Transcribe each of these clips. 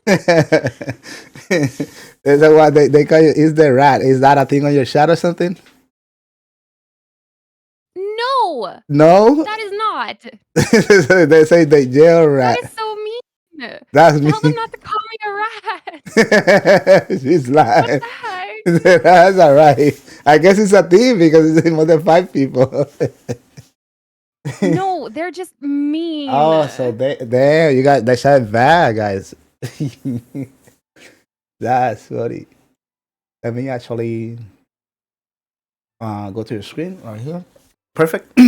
Is that what they call you? Is the rat? Is that a thing on your chat or something? No, No. that is not. They say the jail That rat. is so mean. That's Tell them me. not to call me a rat. She's What lying. the heck? That's all right. I guess it's a thief because it's more than 5 people. No, they're just mean. Oh, so there you got that shot bad, guys. That's funny. Let me actually go to your screen right here. Perfect.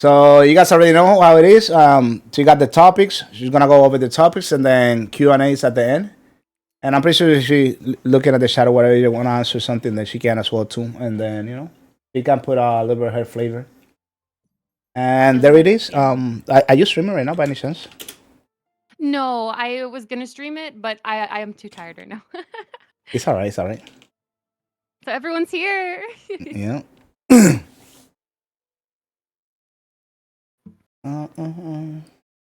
So you guys already know how it is. So you got the topics. She's gonna go over the topics and then Q and A's at the end. And I'm pretty sure she looking at the shadow whatever you want to answer something that she can as well too. And then you can put a little bit of her flavor. And there it is. Are you streaming right now by any chance? No, I was gonna stream it, but I am too tired right now. It's all right. It's all right. So everyone's here. Yeah.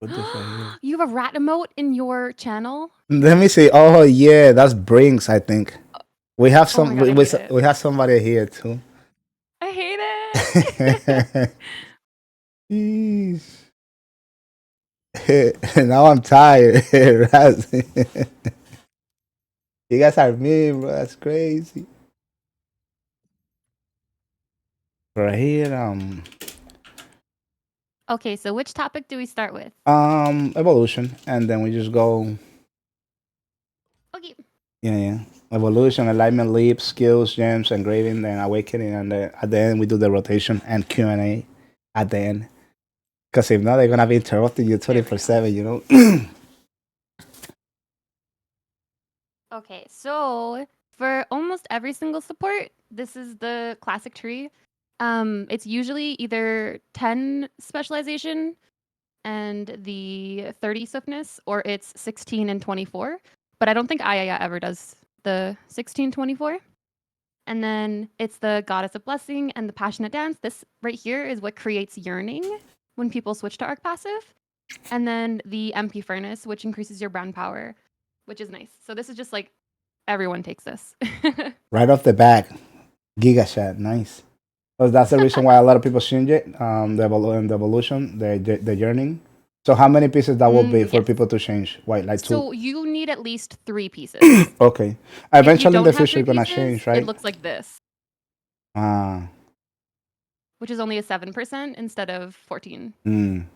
Put this right here. You have a rat emote in your channel? Let me see. Oh yeah, that's Brinks. I think we have Oh my some. god, I hate it. We have somebody here too. I hate it. Jeez. Now I'm tired. You guys are mean, bro. That's crazy. Right here, Okay, so which topic do we start with? evolution, and then we just go. Okay. Yeah. Evolution, alignment, leap, skills, gems, engraving, then awakening, and at the end we do the rotation and Q&A at the end. Because if not, they're gonna be interrupting you 24/7. You know. Okay, so for almost every single support, this is the classic tree. It's usually either 10 specialization and the 30 swiftness, or it's 16 and 24. But I don't think Ayaya ever does the 16-24. And then it's the Goddess of Blessing and the Passionate Dance. This right here is what creates yearning when people switch to Arc passive. And then the MP Furnace, which increases your brand power, which is nice. So this is just like everyone takes this. Right off the bat, Giga Chat, nice. Because that's the reason why a lot of people change it. The evolution, the yearning. So how many pieces that will be for Yes. people to change? Why, like two? So you need at least 3 pieces. Okay. If you Eventually, in don't the have future, 3 it's gonna pieces, change, it right? looks like this, Ah. which is only a 7% instead of 14. Mm.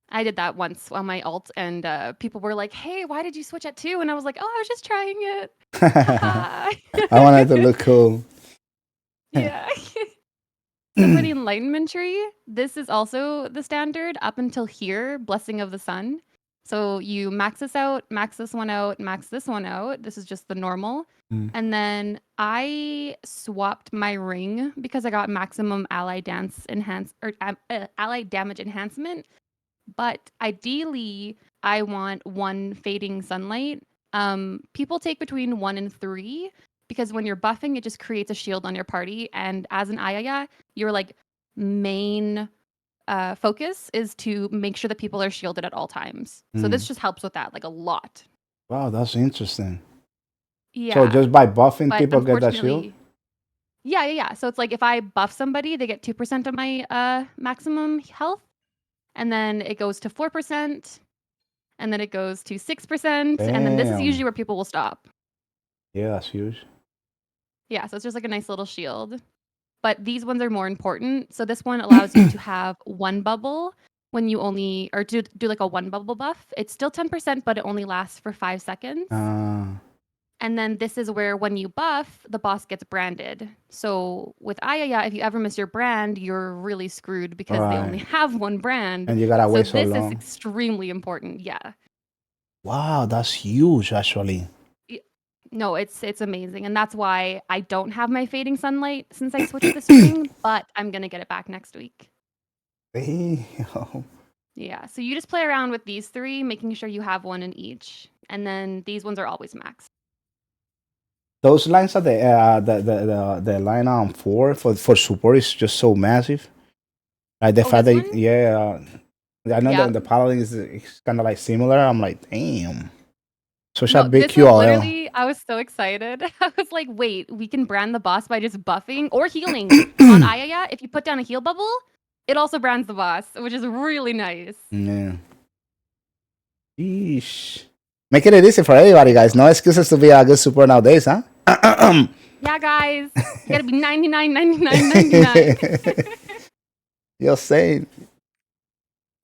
I did that once on my alt, and people were like, "Hey, why did you switch at 2?" And I was like, "Oh, I was just trying it." I wanted to look cool. Yeah. So for the Enlightenment tree, this is also the standard up until here, Blessing of the Sun. So you max this out, max this one out, max this one out. This is just the normal. Mm. And then I swapped my ring because I got maximum ally dance enhance or ally damage enhancement. But ideally, I want 1 fading sunlight. People take between 1 and 3 because when you're buffing, it just creates a shield on your party. And as an Ayaya, your like main focus is to make sure that people are shielded at all times. So this just helps with that like a lot. Wow, that's interesting. Yeah. So just by buffing, but people get that shield? unfortunately, yeah. So it's like if I buff somebody, they get 2% of my maximum health, and then it goes to 4%, and then it goes to 6%, and then this is Damn. usually where people will stop. Yeah, that's huge. Yeah, so it's just like a nice little shield. But these ones are more important. So this one allows you to have 1 bubble when you only or do like a 1 bubble buff. It's still 10%, but it only lasts for 5 seconds. And then this is where when you buff, the boss gets branded. So with Ayaya, if you ever miss your brand, you're really screwed because they only have 1 brand. And you gotta wait so this long. is extremely important. Yeah. Wow, that's huge, actually. No, it's amazing. And that's why I don't have my fading sunlight since I switched this ring, but I'm going to get it back next week. Damn. Yeah, so you just play around with these 3, making sure you have 1 in each. And then these ones are always max. Those lines are the line on 4 for support is just so massive. Like the fact that I know that the paladin is kind of like similar. I'm like, damn. Such a No, big this was QOL. literally, I was so excited. I was like, wait, we can brand the boss by just buffing or healing. On Ayaya, if you put down a heal bubble, it also brands the boss, which is really nice. Yeah. Yeesh. Making it easy for everybody, guys. No excuses to be a good support nowadays, huh? Yeah, guys, you gotta be 99, 99, 99. You're saying.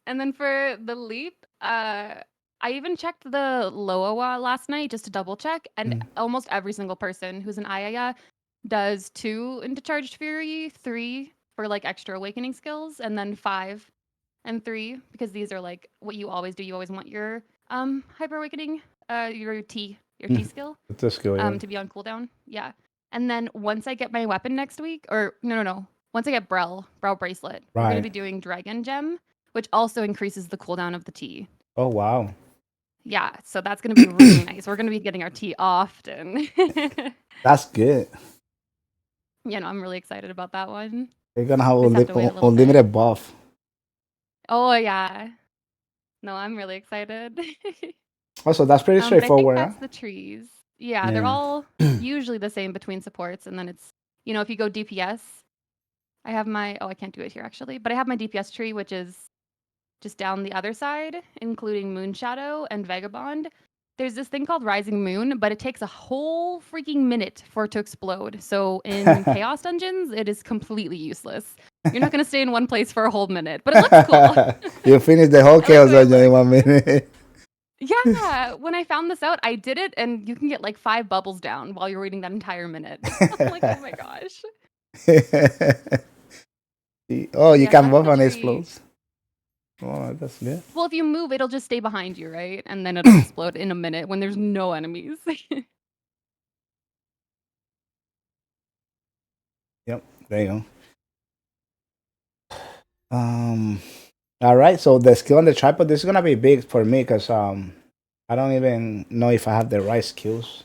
And then for the leap, I even checked the Loawa last night just to double check, and almost every single person who's an Ayaya does 2 into Charged Fury, 3 for like extra awakening skills, and then 5 and 3 because these are like what you always do. You always want your hyper awakening, your T skill, That's good, yeah. to be on cooldown. Yeah. And then once I get my weapon next week, or no. Once I get Brow bracelet, we're gonna Right. be doing Dragon Gem, which also increases the cooldown of the T. Oh, wow. Yeah, so that's gonna be really nice. We're gonna be getting our T often. That's good. You know, I'm really excited about that one. You're gonna have We just have to wait a little bit. unlimited buff. Oh yeah. No, I'm really excited. Also, that's pretty But I think straightforward, that's huh? the trees. Yeah, they're all usually the same between supports, and then it's, you know, if you go DPS, I have my, oh, I can't do it here actually, but I have my DPS tree, which is just down the other side, including Moonshadow and Vagabond. There's this thing called Rising Moon, but it takes a whole freaking minute for it to explode. So in Chaos Dungeons, it is completely useless. You're not going to stay in one place for a whole minute, but it looks cool. You finished the whole I like Chaos the way it Dungeon in looks. 1 minute. Yeah, when I found this out, I did it, and you can get like 5 bubbles down while you're waiting that entire minute. I'm like, oh my gosh. Oh, you Yeah, can that's buff the and tree. explodes. Oh, that's good. Well, if you move, it'll just stay behind you, right? And then it'll explode in a minute when there's no enemies. Yep, there you go. All right. So the skill on the tripod, this is gonna be big for me because I don't even know if I have the right skills.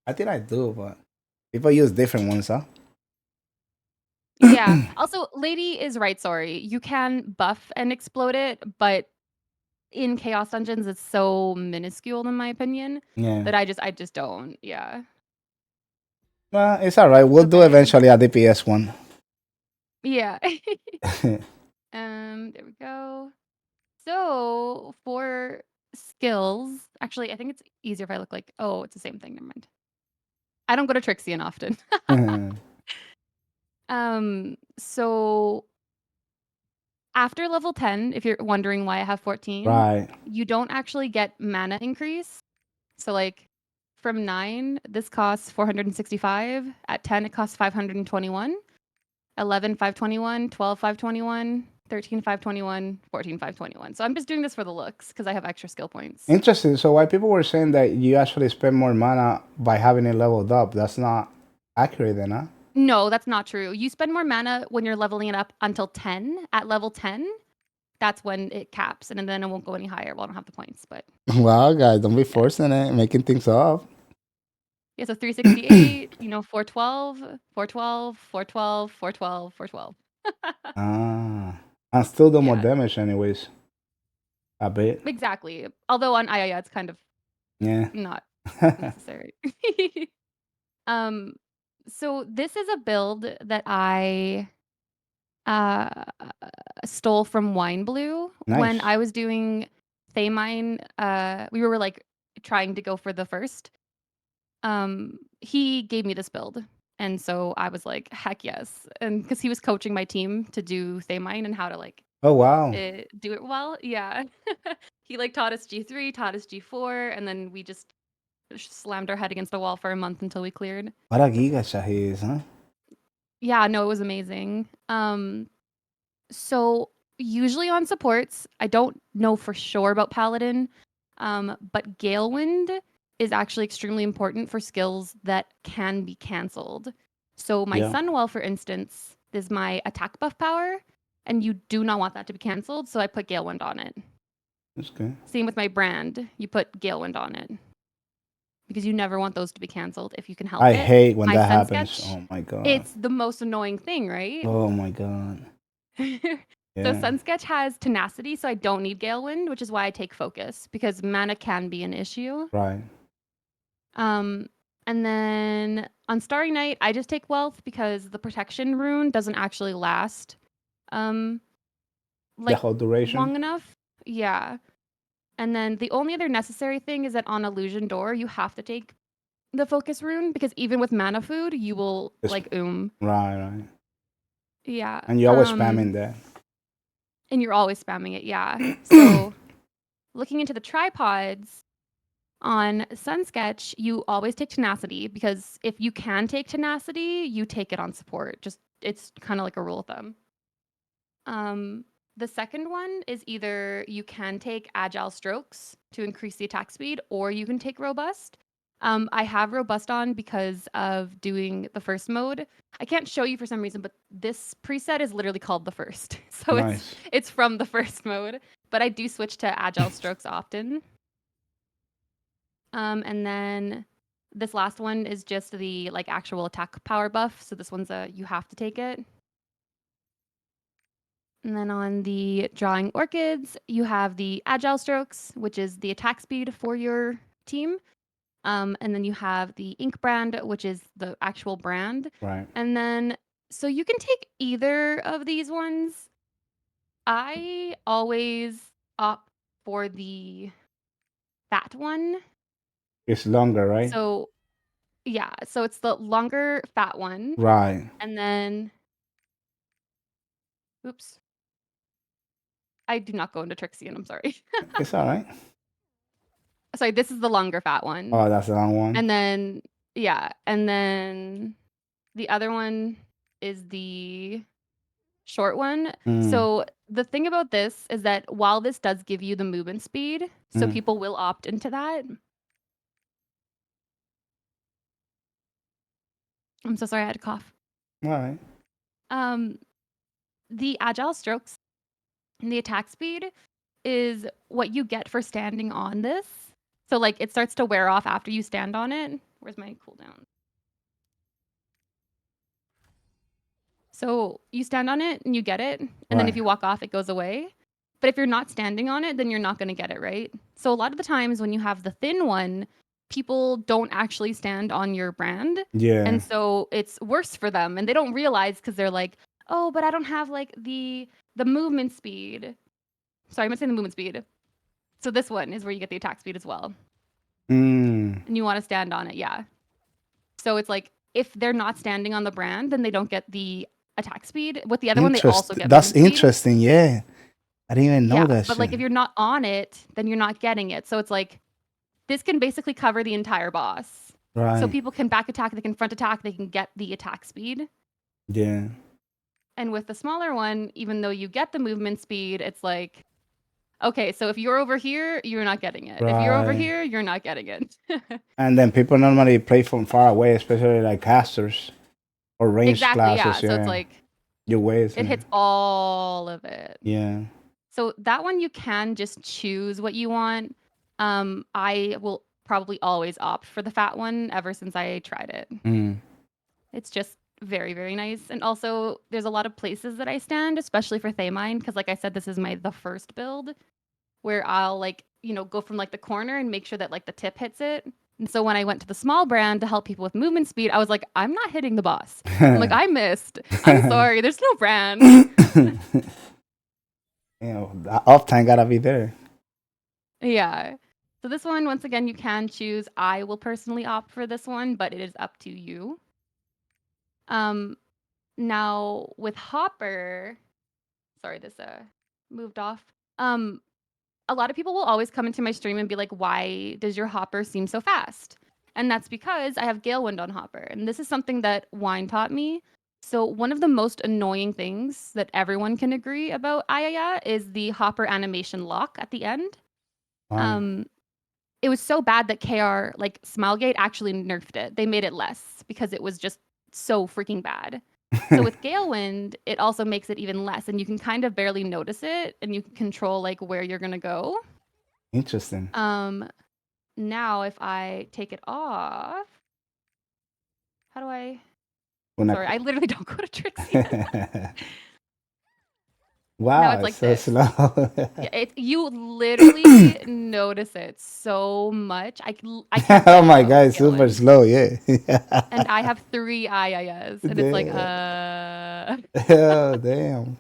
I think I do, but people use different ones, huh? Yeah. Also, Lady is right, sorry. You can buff and explode it, but in Chaos Dungeons, it's so minuscule in my opinion Yeah. that I just don't. Yeah. Well, it's all right. We'll do Okay. eventually a DPS one. Yeah. There we go. So for skills, actually, I think it's easier if I look like, oh, it's the same thing. Never mind. I don't go to Trixian often. So after level 10, if you're wondering why I have 14, Right. you don't actually get mana increase. So like from 9, this costs 465. At 10, it costs 521. 11, 521. 12, 521. 13, 521. 14, 521. So I'm just doing this for the looks because I have extra skill points. Interesting. So why people were saying that you actually spend more mana by having it leveled up? That's not accurate, then, huh? No, that's not true. You spend more mana when you're leveling it up until 10. At level 10, that's when it caps, and then it won't go any higher. Well, I don't have the points, but Wow, guys, don't be forcing it, making things up. yeah, so 368, 412, 412, 412, 412, 412. And still do more Yeah, damage, anyways. A bit. exactly. Although on Ayaya, it's kind of Yeah. not necessary. um, so this is a build that I uh stole from Wine Blue when Nice. I was doing Thaymine. We were like trying to go for the first. He gave me this build, and so I was like, heck yes, and because he was coaching my team to do Thaymine and how to like Oh, wow. do it well. Yeah, he like taught us G3, taught us G4, and then we just slammed our head against the wall for a month until we cleared. What a giga shot he is, huh? Yeah, no, it was amazing. So usually on supports, I don't know for sure about Paladin, but Galewind is actually extremely important for skills that can be cancelled. So my Yeah. Sunwell, for instance, is my attack buff power, and you do not want that to be cancelled, so I put Galewind on it. That's good. Same with my brand, you put Galewind on it. Because you never want those to be cancelled if you can help I it. hate when My that Sun happens. Sketch, Oh my god. it's the most annoying thing, right? Oh my god. So Yeah. Sunsketch has tenacity, so I don't need Galewind, which is why I take focus because mana can be an issue. Right. And then on Starry Night, I just take wealth because the protection rune doesn't actually last um The like whole duration. long enough. Yeah. And then the only other necessary thing is that on Illusion Door, you have to take the focus rune because even with mana food, you will It's, like right. Yeah. And you always spamming that. And you're always spamming it, yeah. So looking into the tripods on Sunsketch, you always take tenacity because if you can take tenacity, you take it on support. Just it's kind of like a rule of thumb. The second one is either you can take agile strokes to increase the attack speed, or you can take robust. I have robust on because of doing the first mode. I can't show you for some reason, but this preset is literally called the first, so Nice. it's from the first mode. But I do switch to agile strokes often. And then this last one is just the like actual attack power buff. So this one's a you have to take it. And then on the drawing orchids, you have the agile strokes, which is the attack speed for your team. And then you have the ink brand, which is the actual brand. Right. And then so you can take either of these ones. I always opt for the fat one. It's longer, right? So yeah, so it's the longer fat one. Right. And then oops. I do not go into Trixian, I'm sorry. It's all right. Sorry, this is the longer fat one. Oh, that's the long one. And then yeah, and then the other one is the short one. So the thing about this is that while this does give you the movement speed, so people will opt into that. I'm so sorry, I had to cough. All right. The agile strokes and the attack speed is what you get for standing on this. So like it starts to wear off after you stand on it. Where's my cooldown? So you stand on it and you get it, and then if Right. you walk off, it goes away. But if you're not standing on it, then you're not going to get it, right? So a lot of the times when you have the thin one, people don't actually stand on your brand. Yeah. And so it's worse for them and they don't realize because they're like, "Oh, but I don't have like the movement speed." Sorry, I'm going to say the movement speed. So this one is where you get the attack speed as well. And you want to stand on it, yeah. So it's like if they're not standing on the brand, then they don't get the attack speed. With the other one, they also get That's movement speed. interesting. Yeah. I didn't even know that but shit. like if you're not on it, then you're not getting it. So it's like this can basically cover the entire boss. Right. So people can back attack, they can front attack, they can get the attack speed. Yeah. And with the smaller one, even though you get the movement speed, it's like, okay, so if you're over here, you're not getting it. If you're over Right. here, you're not getting it. And then people normally play from far away, especially like casters or ranged Exactly, yeah. classes. So it's like your ways. it hits all of it. Yeah. So that one you can just choose what you want. I will probably always opt for the fat one ever since I tried it. It's just very, very nice. And also there's a lot of places that I stand, especially for Thaymine, because like I said, this is the first build where I'll like, go from like the corner and make sure that like the tip hits it. And so when I went to the small brand to help people with movement speed, I was like, I'm not hitting the boss. I'm like, I missed. I'm sorry. There's no brand. The off time gotta be there. Yeah. So this one, once again, you can choose. I will personally opt for this one, but it is up to you. Now with Hopper, sorry, this moved off. A lot of people will always come into my stream and be like, "Why does your Hopper seem so fast?" And that's because I have Galewind on Hopper, and this is something that Wine taught me. So one of the most annoying things that everyone can agree about Ayaya is the Hopper animation lock at the end. Right. It was so bad that KR, like Smilegate, actually nerfed it. They made it less because it was just so freaking bad. So with Galewind, it also makes it even less, and you can kind of barely notice it, and you can control like where you're gonna go. Interesting. Now if I take it off, how do I? Una- Sorry, I literally don't go to Trixie. Now Wow, it's it's like so this. slow. Yeah, you literally notice it so much. I can't Oh play my without god, it's super Galen. slow. Yeah. And I have 3 IIS, and it's like, Damn. Oh, damn.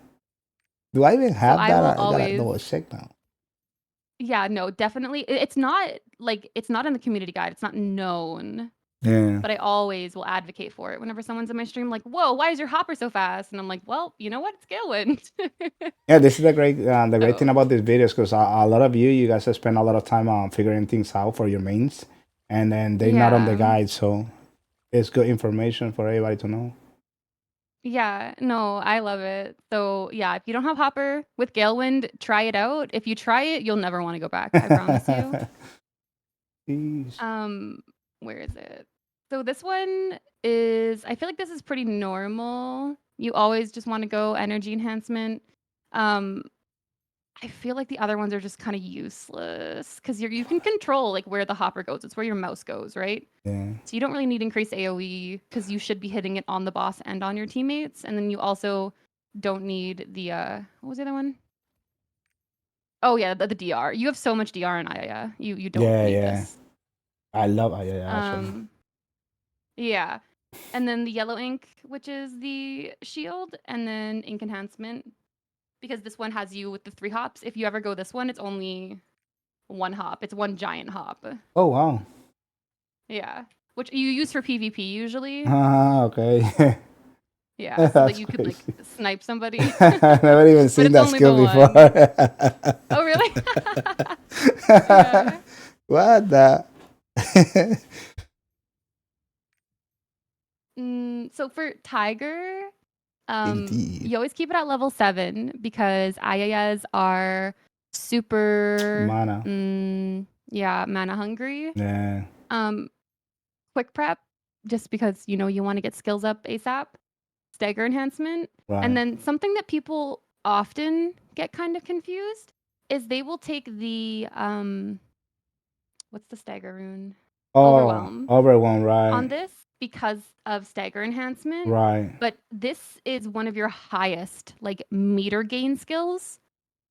Do I even So have I that? will I gotta always, double check now. yeah, no, definitely. It's not like it's not in the community guide. It's not known, Yeah. but I always will advocate for it whenever someone's in my stream like, "Whoa, why is your hopper so fast?" And I'm like, "Well, you know what? It's Galen." Yeah, this is the great thing So, about these videos because a lot of you guys have spent a lot of time figuring things out for your mains, and then they're not on the yeah. guide, so it's good information for everybody to know. Yeah, no, I love it. So, yeah, if you don't have hopper with Galewind, try it out. If you try it, you'll never want to go back. I promise you. Jeez. Um, where is it? So this one is, I feel like this is pretty normal. You always just want to go energy enhancement. Um, I feel like the other ones are just kind of useless because you can control like where the hopper goes. It's where your mouse goes, right? Yeah. So you don't really need increased AoE because you should be hitting it on the boss and on your teammates. And then you also don't need the what was the other one? Oh yeah, the DR. You have so much DR in Aya. You don't Yeah, need yeah. this. I love yeah, actually. Um, yeah. And then the yellow ink, which is the shield, and then ink enhancement. Because this one has you with the 3 hops. If you ever go this one, it's only 1 hop. It's 1 giant hop. Oh wow. Yeah. Which you use for PvP usually. Okay. Yeah, so that That's you could like crazy. snipe somebody. I never even But seen it's that only the skill before. one. Oh, really? Yeah. What the? So for Tiger, Indeed. you always keep it at level 7 because Ayayas are super, Mana. yeah, mana hungry. Yeah. Um, quick prep, just because you want to get skills up ASAP. Stagger enhancement, and Right. then something that people often get kind of confused is they will take the what's the stagger rune? Oh, Overwhelm overwhelm. on Right. this because of stagger enhancement, Right. but this is one of your highest like meter gain skills.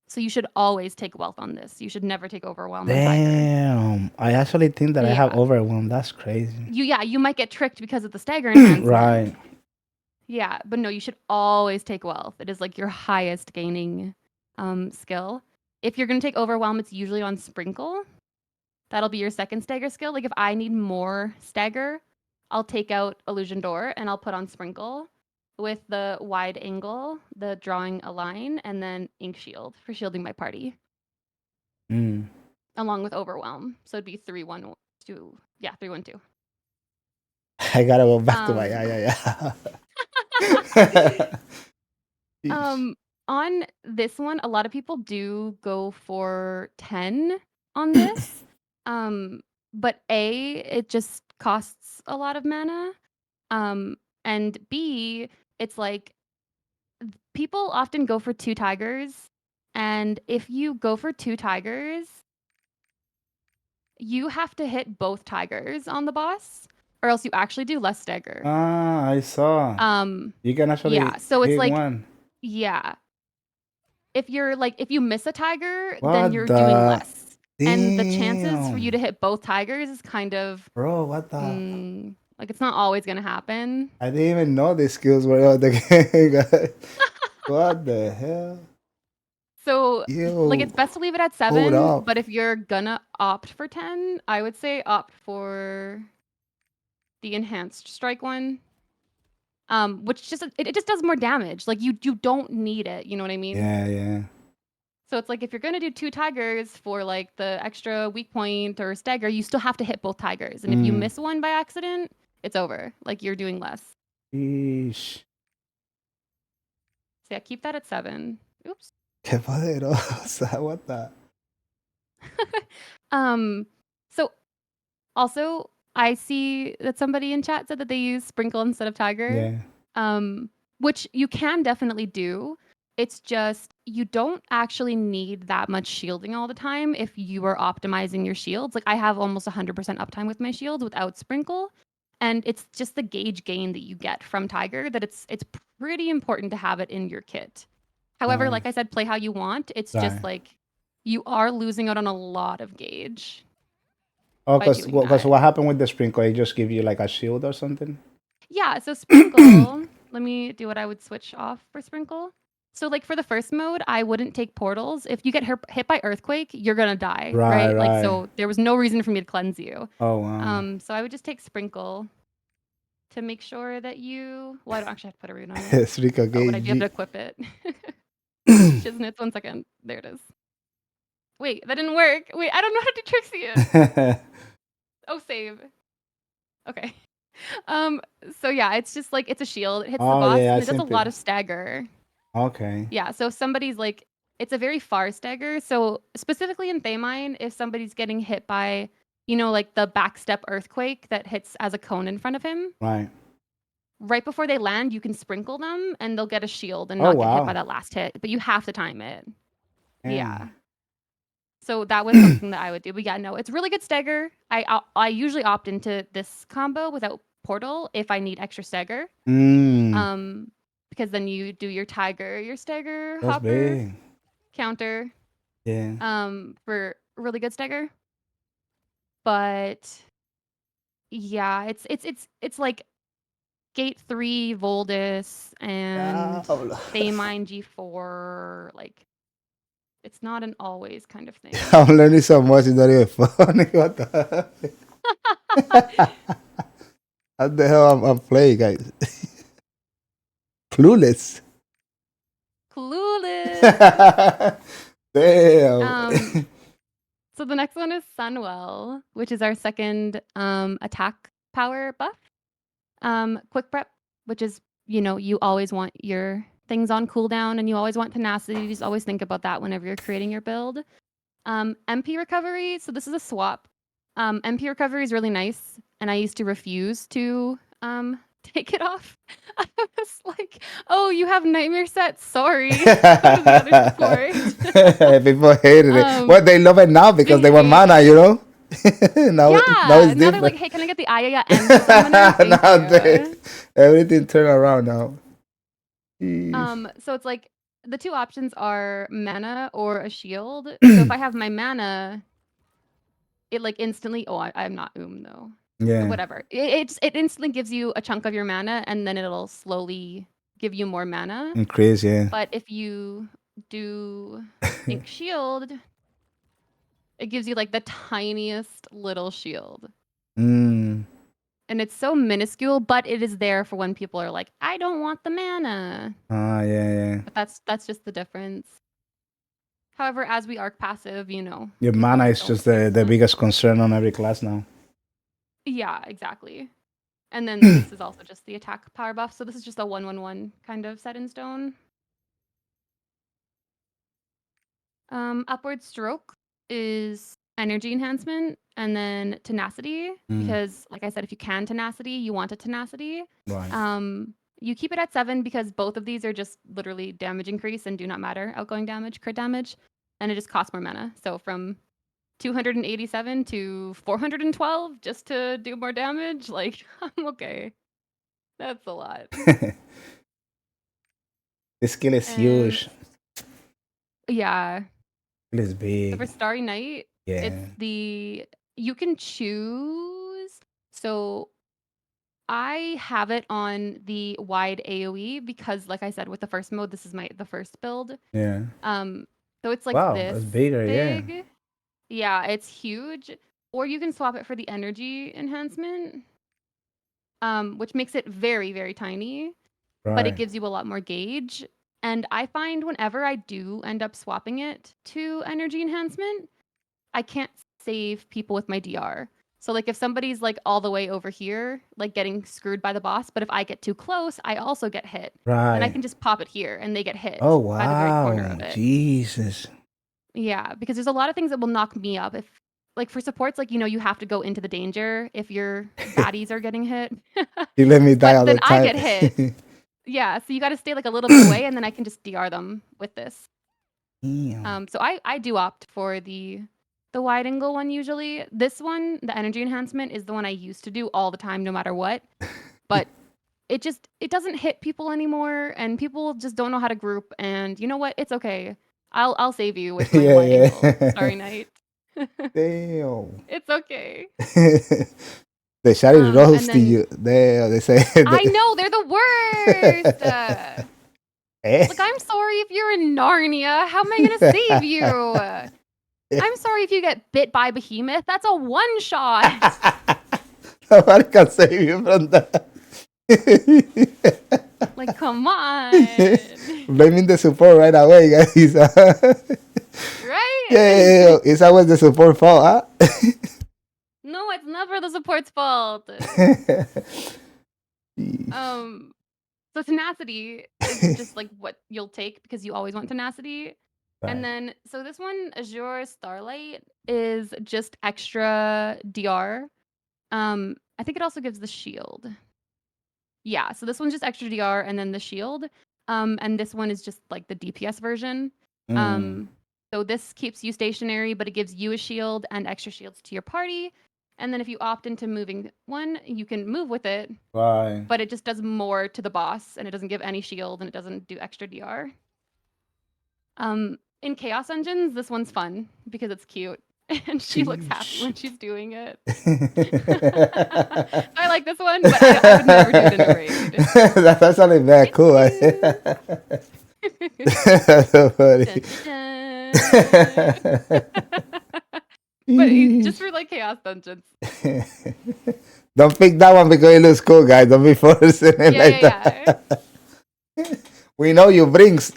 So you should always take wealth on this. You should never take overwhelm on Tiger. Damn. I actually think that I have Yeah. overwhelm. That's crazy. You might get tricked because of the stagger enhancement. Right. Yeah, but no, you should always take wealth. It is like your highest gaining skill. If you're gonna take overwhelm, it's usually on sprinkle. That'll be your second stagger skill. Like if I need more stagger, I'll take out illusion door and I'll put on sprinkle with the wide angle, the drawing a line, and then ink shield for shielding my party, Mm. along with overwhelm. So it'd be 3-1-2. Yeah, 3-1-2. I gotta go back to my Um, yeah, yeah. Jeez. Um, on this one, a lot of people do go for 10 on this. Um, but A, it just costs a lot of mana. Um, and B, it's like people often go for 2 tigers. And if you go for 2 tigers, you have to hit both tigers on the boss, or else you actually do less stagger. Ah, I saw. Um, You can actually yeah, so it's hit like, one. yeah, if you miss a tiger, then What you're doing the? less. And the chances for you to Damn. hit both tigers is kind of Bro, what the? like it's not always gonna happen. I didn't even know these skills were on the game, guys. What the hell? So like Yo, it's best to leave it at hold 7, up. but if you're gonna opt for 10, I would say opt for the enhanced strike one. Which just it just does more damage. Like you don't need it, you know what I mean? Yeah, yeah. So it's like if you're gonna do 2 tigers for like the extra weak point or stagger, you still have to hit both tigers. And if you Mm. miss one by accident, it's over. Like you're doing less. Sheesh. So yeah, keep that at 7. Oops. Qué poderosa. What the? um, so also I see that somebody in chat said that they use sprinkle instead of tiger. Yeah. Um, which you can definitely do. It's just you don't actually need that much shielding all the time if you are optimizing your shields. Like I have almost 100% uptime with my shields without sprinkle, and it's just the gauge gain that you get from tiger that it's pretty important to have it in your kit. However, like I said, play how you want. It's Right. just like you are losing out on a lot of gauge Oh, by doing that. what happened with the sprinkler? It just give you like a shield or something? Yeah, so sprinkle, let me do what I would switch off for sprinkle. So like for the first mode, I wouldn't take portals. If you get hit by earthquake, you're gonna die, Right, right? Like right. so there was no reason for me to cleanse you. Oh, wow. So I would just take sprinkle to make sure that you. Well, I don't actually have to put a rune on it. Sprinkle Oh, but I do have gauge. to equip it. Shiznits, 1 second. There it is. Wait, that didn't work. Wait, I don't know how to do Trixie. Oh, save. Okay. So yeah, it's just like it's a shield. It hits the Oh, boss yeah, I and it does a seen lot it. of stagger. Okay. Yeah, so if somebody's like it's a very far stagger. So specifically in Thamine, if somebody's getting hit by, like the backstep earthquake that hits as a cone in front of him, Right. right before they land, you can sprinkle them and they'll get a shield and Oh, not get hit by wow. that last hit. But you have to time it. Yeah. Damn. So that was something that I would do. But yeah, no, it's really good stagger. I usually opt into this combo without portal if I need extra stagger. Mm, Because then you do your tiger, your stagger, that's hopper, big. counter, Yeah. for really good stagger. But yeah, it's like gate 3 Voldus and Diablo. Thamine G4. Like it's not an always kind of thing. I'm learning so much. It's not even funny. What the hell? How the hell I'm playing, guys? Clueless. Clueless. Damn. So the next one is Sunwell, which is our second attack power buff. Quick prep, which is, you always want your things on cooldown and you always want tenacity. You just always think about that whenever you're creating your build. MP recovery, so this is a swap. MP recovery is really nice, and I used to refuse to take it off. I was like, "Oh, you have nightmare set. Sorry." Go to the other support. People hated it. Well, they love it now because they want hate mana, it. now Yeah, it's now they're like, different. "Hey, can I get the Ayaya and the summoner?" Thank Now you. everything turn around now. Jeez. So it's like the two options are mana or a shield. So if I have my mana, it like instantly. Oh, I'm not though. Yeah. Whatever. It instantly gives you a chunk of your mana, and then it'll slowly give you more mana. Increase, yeah. But if you do Ink Shield, it gives you like the tiniest little shield. Mm. And it's so minuscule, but it is there for when people are like, I don't want the mana. Ah, yeah. But that's just the difference. However, as we arc passive, Your people mana is don't just fix the them. biggest concern on every class now. Yeah, exactly. And then this is also just the attack power buff. So this is just a 1/1/1 kind of set in stone. Upward stroke is energy enhancement and then tenacity because like I said, if you can tenacity, you want a tenacity. Right. You keep it at 7 because both of these are just literally damage increase and do not matter. Outgoing damage, crit damage, and it just costs more mana. So from 287 to 412 just to do more damage, like I'm okay. That's a lot. This skill is And huge. yeah. It is So big. for Starry Night, Yeah. you can choose. So I have it on the wide AoE because like I said with the first mode, this is the first build. Yeah. So it's like Wow, this that's bigger, yeah. big. Yeah, it's huge. Or you can swap it for the energy enhancement, which makes it very, very tiny, but it Right. gives you a lot more gauge. And I find whenever I do end up swapping it to energy enhancement, I can't save people with my DR. So like if somebody's like all the way over here, like getting screwed by the boss, but if I get too close, I also get hit. Then I Right. can just pop it here and they get hit Oh, by the very corner of wow. it. Jesus. Yeah, because there's a lot of things that will knock me up if like for supports like you have to go into the danger if your baddies are getting hit. You let me die But all the then I time. get hit. Yeah, so you got to stay like a little bit away and then I can just DR them with this. Damn. So I do opt for the wide angle one usually. This one, the energy enhancement, is the one I used to do all the time, no matter what. But it doesn't hit people anymore, and people just don't know how to group. And you know what? It's okay. I'll save you with my Yeah, wide angle yeah. Starry Night. Damn. It's okay. The shot is And roasting then you. Damn, they say. I know they're the worst. Eh? Like, I'm sorry if you're in Narnia. How am I gonna save you? I'm sorry if you get bit by behemoth. That's a one shot. Nobody can save you from that. Like, come on. Blaming the support right away, guys. Right? Yeah, it's always the support fault, huh? No, it's never the support's fault. Um, so tenacity is just like what you'll take because you always want tenacity. And Right. then, so this one, Azure Starlight, is just extra DR. I think it also gives the shield. Yeah, so this one's just extra DR and then the shield. And this one is just like the DPS version. Mm, So this keeps you stationary, but it gives you a shield and extra shields to your party. And then if you opt into moving one, you can move with it, right. but it just does more to the boss and it doesn't give any shield and it doesn't do extra DR. In Chaos Engines, this one's fun because it's cute and she looks happy when she's doing it. I like this one, but I would never do it in a raid. That's actually very cool. That's so funny. Dun, dun. But just for like Chaos Dungeons. Don't pick that one because it looks cool, guys. Don't be forcing it Yeah, like yeah, that. We know you brings.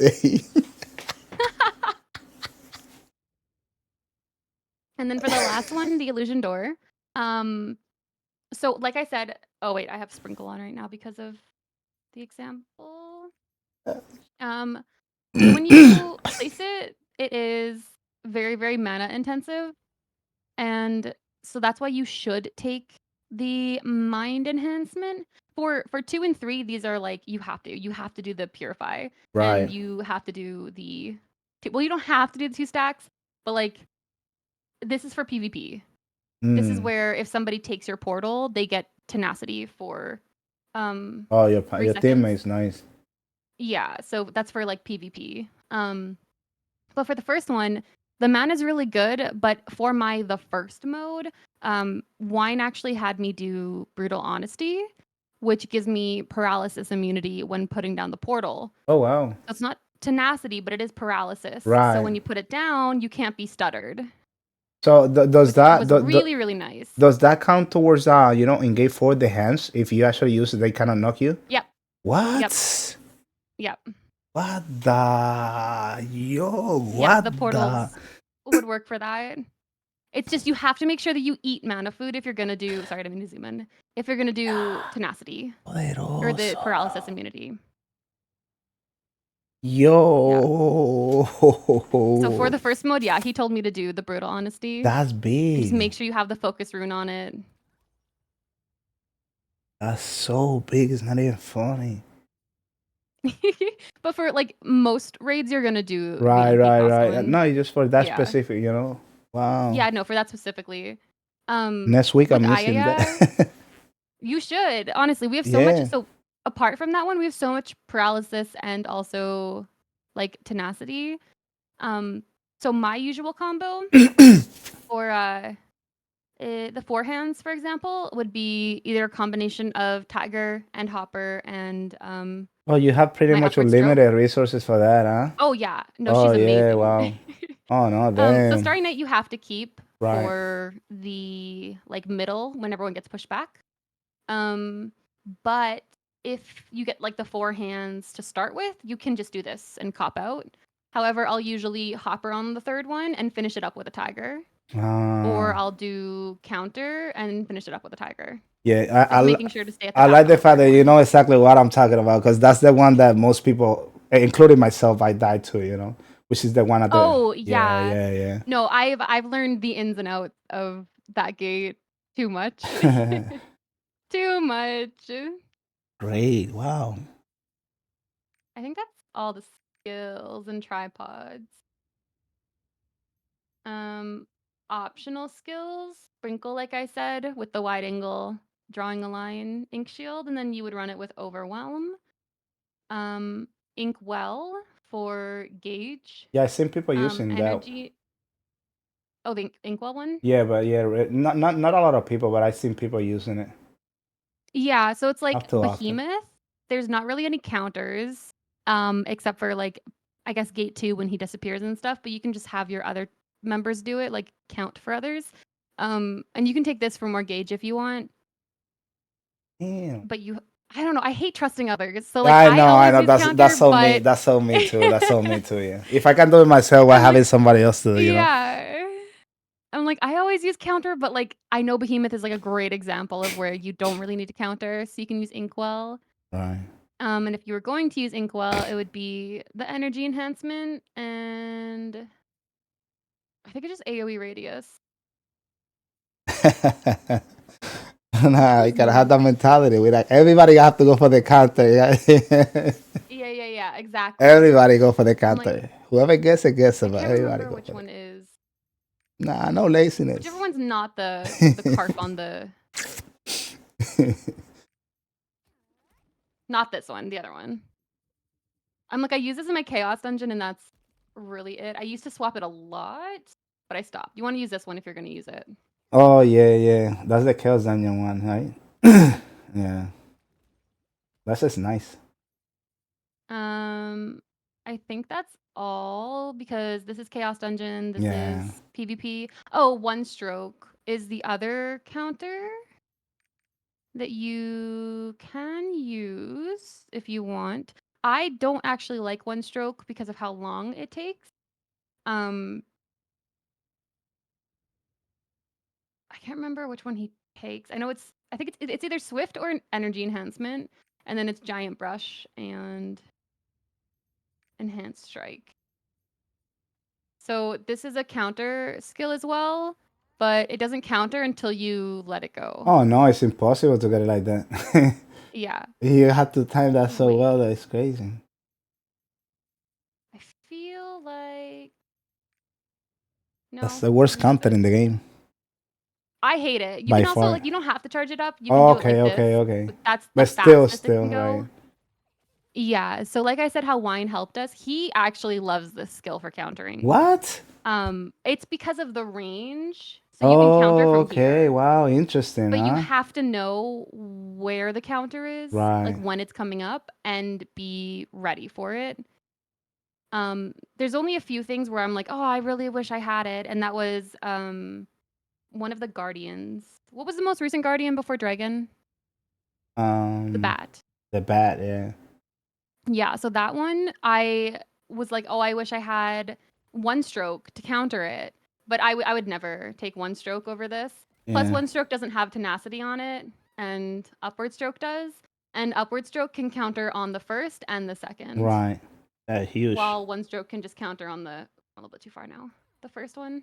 And then for the last one, the illusion door. So like I said, oh wait, I have sprinkle on right now because of the example. So when you place it, it is very, very mana intensive. And so that's why you should take the mind enhancement. For 2 and 3, these are like you have to do the purify. And Right. you have to do the well, you don't have to do the 2 stacks, but like this is for PvP. This is where if somebody takes your portal, they get tenacity for Oh, 3 your seconds. teammate's nice. Yeah, so that's for like PvP. But for the first one, the mana is really good, but for the first mode, Wine actually had me do Brutal Honesty, which gives me paralysis immunity when putting down the portal. Oh wow. So it's not tenacity, but it is paralysis. So Right. when you put it down, you can't be stuttered. So does Which that was really, really nice. does that count towards in game 4 the hands? If you actually use it, they cannot knock you. Yep. What? Yep. What the what Yeah, the portals would work for that. It's just you have to make sure that you eat mana food if you're gonna do. Sorry, I didn't mean to zoom in. If you're gonna do tenacity or the paralysis immunity. Yo. So for the first mode, yeah, he told me to do the brutal honesty. That's big. Just make sure you have the focus rune on it. That's so big. It's not even funny. But for like most raids, you're gonna do Right. one. No, just for that Yeah. specific, Wow. Yeah, no, for that specifically. Next week I'm missing that. You should. Honestly, we have so much. So apart from that one, we have so much paralysis and also like tenacity. So my usual combo for the forehands, for example, would be either a combination of Tiger and Hopper and Oh, you have pretty my much upward stroke. unlimited resources for that, huh? Oh yeah, no, Oh, she's amazing. yeah, wow. Oh no, damn. So Starry Night you have to keep Right. for the like middle when everyone gets pushed back. But if you get like the 4 hands to start with, you can just do this and cop out. However, I'll usually hopper on the third one and finish it up with a tiger. Or I'll do counter and finish it up with a tiger. Yeah, Just making sure to stay at the I back like on the the fact third that you one. know exactly what I'm talking about because that's the one that most people, including myself, I died to, which is the one at the. Oh yeah. Yeah. No, I've learned the ins and outs of that gate too much. Too much. Great. Wow. I think that's all the skills and tripods. Optional skills, sprinkle, like I said, with the wide angle drawing a line ink shield, and then you would run it with Overwhelm. Inkwell for gauge. Yeah, I've seen people using that. Energy. Oh, the Inkwell one? Yeah, but yeah, not a lot of people, but I've seen people using it. Yeah, so it's like Not too often. Behemoth. There's not really any counters, except for like I guess Gate 2 when he disappears and stuff, but you can just have your other members do it, like count for others. And you can take this for more gauge if you want, Damn. but I don't know, I hate trusting others. So like I know. always use That's counter, so me. but That's so me too. That's so me too. Yeah. If I can do it myself, why I'm having like, somebody else to do? You know. yeah. I'm like, I always use counter, but like I know Behemoth is like a great example of where you don't really need to counter, so you can use Inkwell. Right. And if you were going to use Inkwell, it would be the energy enhancement and I think it's just AoE radius. Nah, you gotta have that mentality. We like everybody have to go for the counter. Yeah. Yeah, exactly. Everybody go for the I'm like, counter. Whoever gets it, gets I it. But can't everybody remember go which for it. one is. Nah, no laziness. Whichever one's not the carp on the. Not this one, the other one. I'm like, I use this in my chaos dungeon, and that's really it. I used to swap it a lot, but I stopped. You want to use this one if you're going to use it. Oh yeah. That's the Chaos Dungeon one, right? Yeah. That's just nice. I think that's all because this is Chaos Dungeon. This Yeah. is PvP. Oh, One Stroke is the other counter that you can use if you want. I don't actually like One Stroke because of how long it takes. I can't remember which one he takes. I think it's either Swift or an Energy Enhancement, and then it's Giant Brush and Enhanced Strike. So this is a counter skill as well, but it doesn't counter until you let it go. Oh no, it's impossible to get it like that. Yeah. You have to time that so Wait. well that it's crazy. I feel like no. That's the worst Maybe not counter this. in the game I hate it. You by can also far. like you don't have to charge it up. You can Oh, do it like this. okay. But that's the But still, fastest it can go. right? Yeah. So like I said, how Wine helped us, he actually loves this skill for countering. What? It's because of the range. So you can counter from okay. here. Wow, interesting, But you huh? have to know where the counter is, like Right. when it's coming up, and be ready for it. There's only a few things where I'm like, oh, I really wish I had it, and that was one of the guardians. What was the most recent guardian before dragon? The bat. The bat, yeah. Yeah, so that one I was like, oh, I wish I had One Stroke to counter it, but I would never take One Stroke over this. Plus, Yeah. One Stroke doesn't have tenacity on it, and Upward Stroke does. And Upward Stroke can counter on the first and the second. Right. That's huge. While One Stroke can just counter on a little bit too far now. The first one.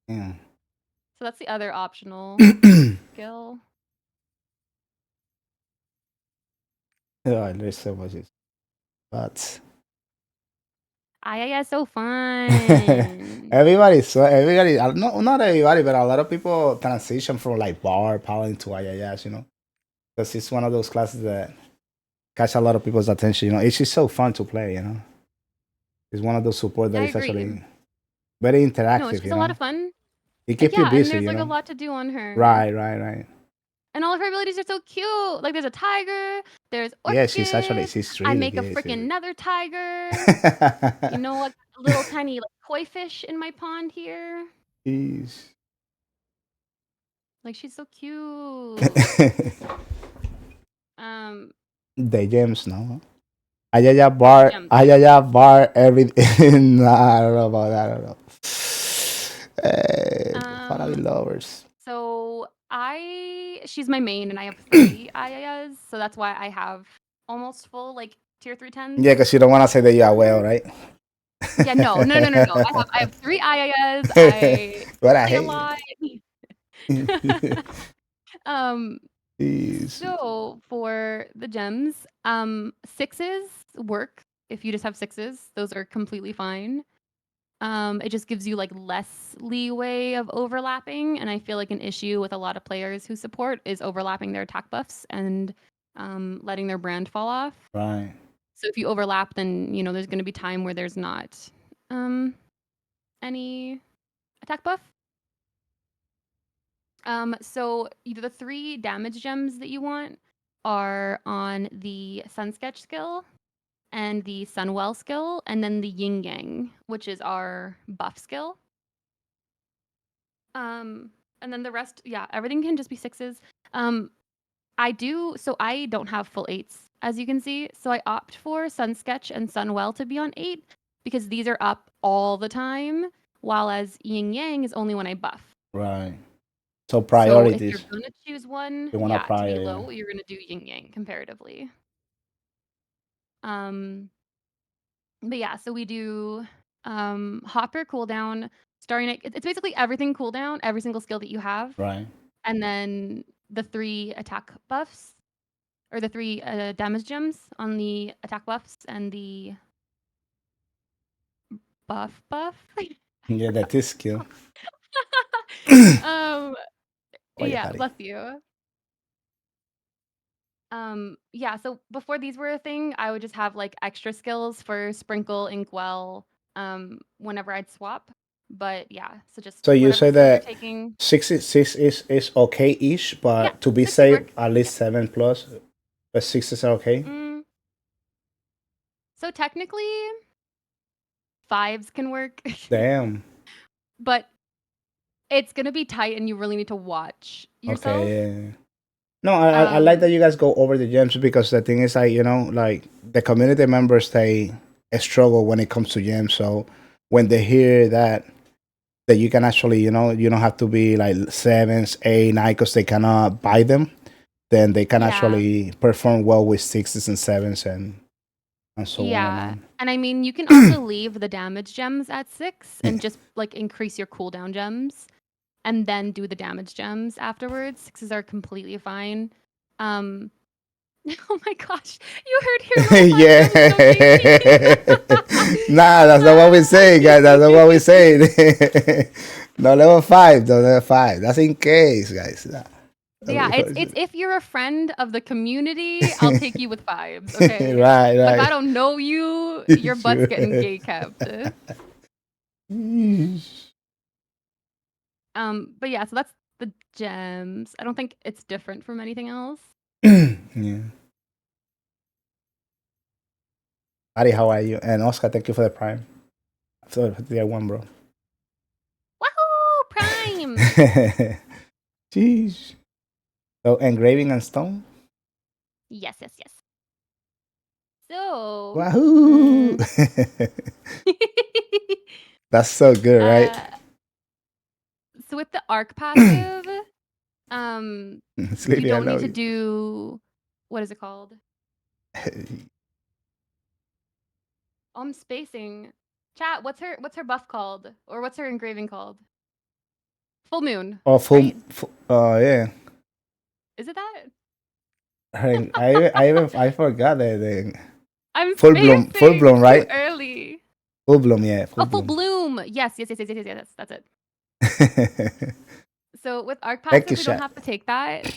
Yeah. So that's the other optional skill. Oh, there's so much. But Yeah, so fun. everybody, not everybody, but a lot of people transition from like bar paladin to IIS, you know, because it's one of those classes that catch a lot of people's attention. You know, it's just so fun to play. You know, it's one of those support that I is agree. actually very interactive. No, it's just you a know? lot of fun. It keeps you Yeah, busy. and there's you like know? a lot to do on her. Right. And all of her abilities are so cute. Like there's a tiger, there's orchid. Yeah, she's really. I make a good, freaking nether tiger. You know, like a little tiny like koi fish in my pond here. Jeez. Like she's so cute. The gems, no. Ayaya bar everything. Nah, I don't know about that. I don't know. Hey, lovers. So she's my main, and I have 3 Ayayas, so that's why I have almost full like tier 3 10s. Yeah, because you don't want to say that you are well, right? Yeah, no. I have 3 Ayayas. I But I play a hate lot. Jeez. So for the gems, 6s work if you just have 6s. Those are completely fine. It just gives you like less leeway of overlapping, and I feel like an issue with a lot of players who support is overlapping their attack buffs and letting their brand fall off. Right. So if you overlap, then there's going to be time where there's not any attack buff. So the 3 damage gems that you want are on the Sun Sketch skill and the Sunwell skill, and then the Yin Yang, which is our buff skill. And then the rest, yeah, everything can just be 6s. I don't have full 8s, as you can see. So I opt for Sun Sketch and Sunwell to be on 8 because these are up all the time, while as Yin Yang is only when I buff. Right. So So if you're priorities. gonna choose one, You want a to be prior, low, you're gonna do Yin Yang comparatively. But yeah, so we do Hopper cooldown, Starry Night. It's basically everything cooldown, every single skill that you have, right? and then the 3 attack buffs, or the 3 damage gems on the attack buffs and the buff. Yeah, that is skill. um, Oye, yeah, Cari. bless you. Yeah, so before these were a thing, I would just have like extra skills for Sprinkle, Inkwell, whenever I'd swap. But yeah, so just So you whatever say skill you're that taking. 6 is okay-ish, Yeah, but to be 6 would safe, work. at least 7 plus. But 6 are okay. So technically, 5s can work, Damn. but it's gonna be tight, and you really need to watch yourself. Okay. Yeah. No, I like that you guys go over the gems because the thing is, like the community members they struggle when it comes to gems. So when they hear that you can actually, you don't have to be like 7s, 8, 9 because they cannot buy them, then they can Yeah, actually perform well with 6s and 7s and so on and yeah, on. and I mean, you can also leave the damage gems at 6 and just like increase your cooldown gems, and then do the damage gems afterwards. 6s are completely fine. Um, oh my gosh, you heard hero level 5 Yeah. gems don't AP. Nah, that's not what we say, guys. That's not what we say. No level 5, no level 5. That's in case, guys. Yeah, it's if you're a friend of the community, I'll take you with 5s, okay? Right, But if I right. don't know you, your butt's getting gay kept. But yeah, so that's the gems. I don't think it's different from anything else. Yeah. Ari, how are you? And Oscar, thank you for the prime. For the one, bro. Wahoo! Prime! Jeez. So engraving and stone. Yes. So, Wahoo! That's so good, right? so with the arc passive, you Sleepy, I don't need love to you. do, what is it called? I'm spacing. Chat, what's her buff called? Or what's her engraving called? Full moon, Oh, right? yeah. Is it that? I forgot the I'm full spacing bloom, too right? early. Full bloom, yeah, full Oh, full bloom. bloom. Yes. That's it. So with arc Thank you, passive, we don't chat. have to take that.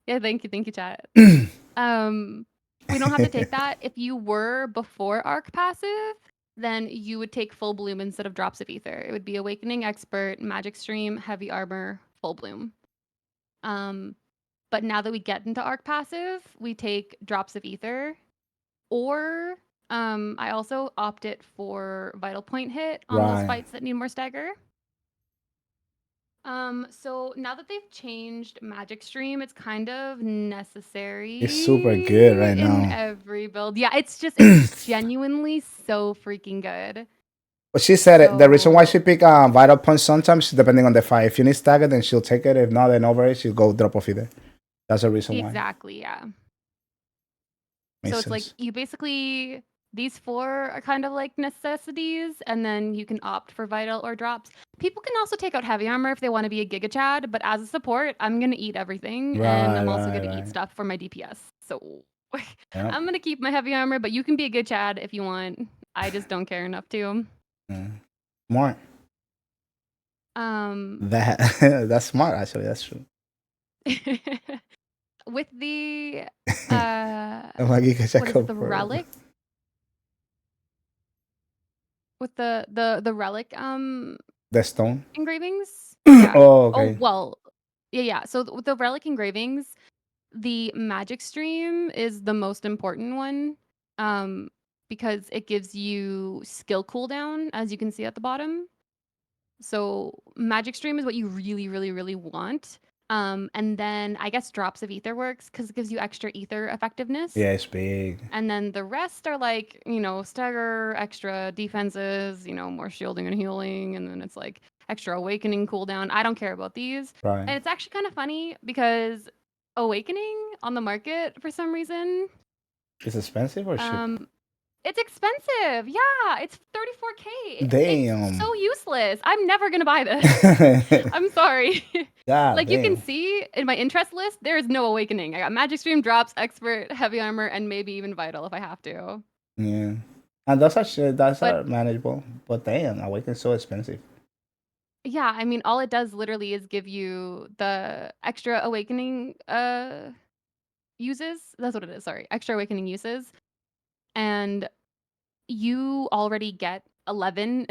Yeah, thank you, chat. We don't have to take that. If you were before arc passive, then you would take full bloom instead of drops of ether. It would be awakening expert, magic stream, heavy armor, full bloom. But now that we get into arc passive, we take drops of ether, or I also opted for vital point hit on those Right. fights that need more stagger. So now that they've changed Magic Stream, it's kind of necessary. It's super good right in now. every build. Yeah, it's genuinely so freaking good. But she said it. The reason why So she pick vital punch sometimes depending on the fight. If you need stagger, then she'll take it. If not, then over it, she'll go drop off either. That's the reason why. exactly, yeah. Makes So it's like sense. you basically, these 4 are kind of like necessities, and then you can opt for vital or drops. People can also take out heavy armor if they want to be a Giga Chad, but as a support, I'm gonna eat everything, and I'm also gonna eat stuff for my DPS. So Yep. I'm gonna keep my heavy armor, but you can be a good Chad if you want. I just don't care enough to. More. That's smart actually. That's true. With the what is it, the For relic? With the relic the stone. engravings? Yeah. Oh, Oh, okay. well, yeah. So with the relic engravings, the magic stream is the most important one, um, because it gives you skill cooldown, as you can see at the bottom. So magic stream is what you really, really, really want. And then I guess drops of ether works because it gives you extra ether effectiveness. Yeah, it's big. And then the rest are like, stagger, extra defenses, more shielding and healing. And then it's like extra awakening cooldown. I don't care about these. Right. And it's actually kind of funny because awakening on the market for some reason, It's expensive or cheap? it's expensive. Yeah, it's 34K. It's Damn. so useless. I'm never going to buy this. I'm sorry. God Like you can damn. see in my interest list, there is no awakening. I got magic stream, drops, expert, heavy armor, and maybe even vital if I have to. Yeah. And those But are manageable. But damn, awaken's so expensive. yeah, I mean, all it does literally is give you the extra awakening uses. That's what it is. Sorry, extra awakening uses, and you already get 11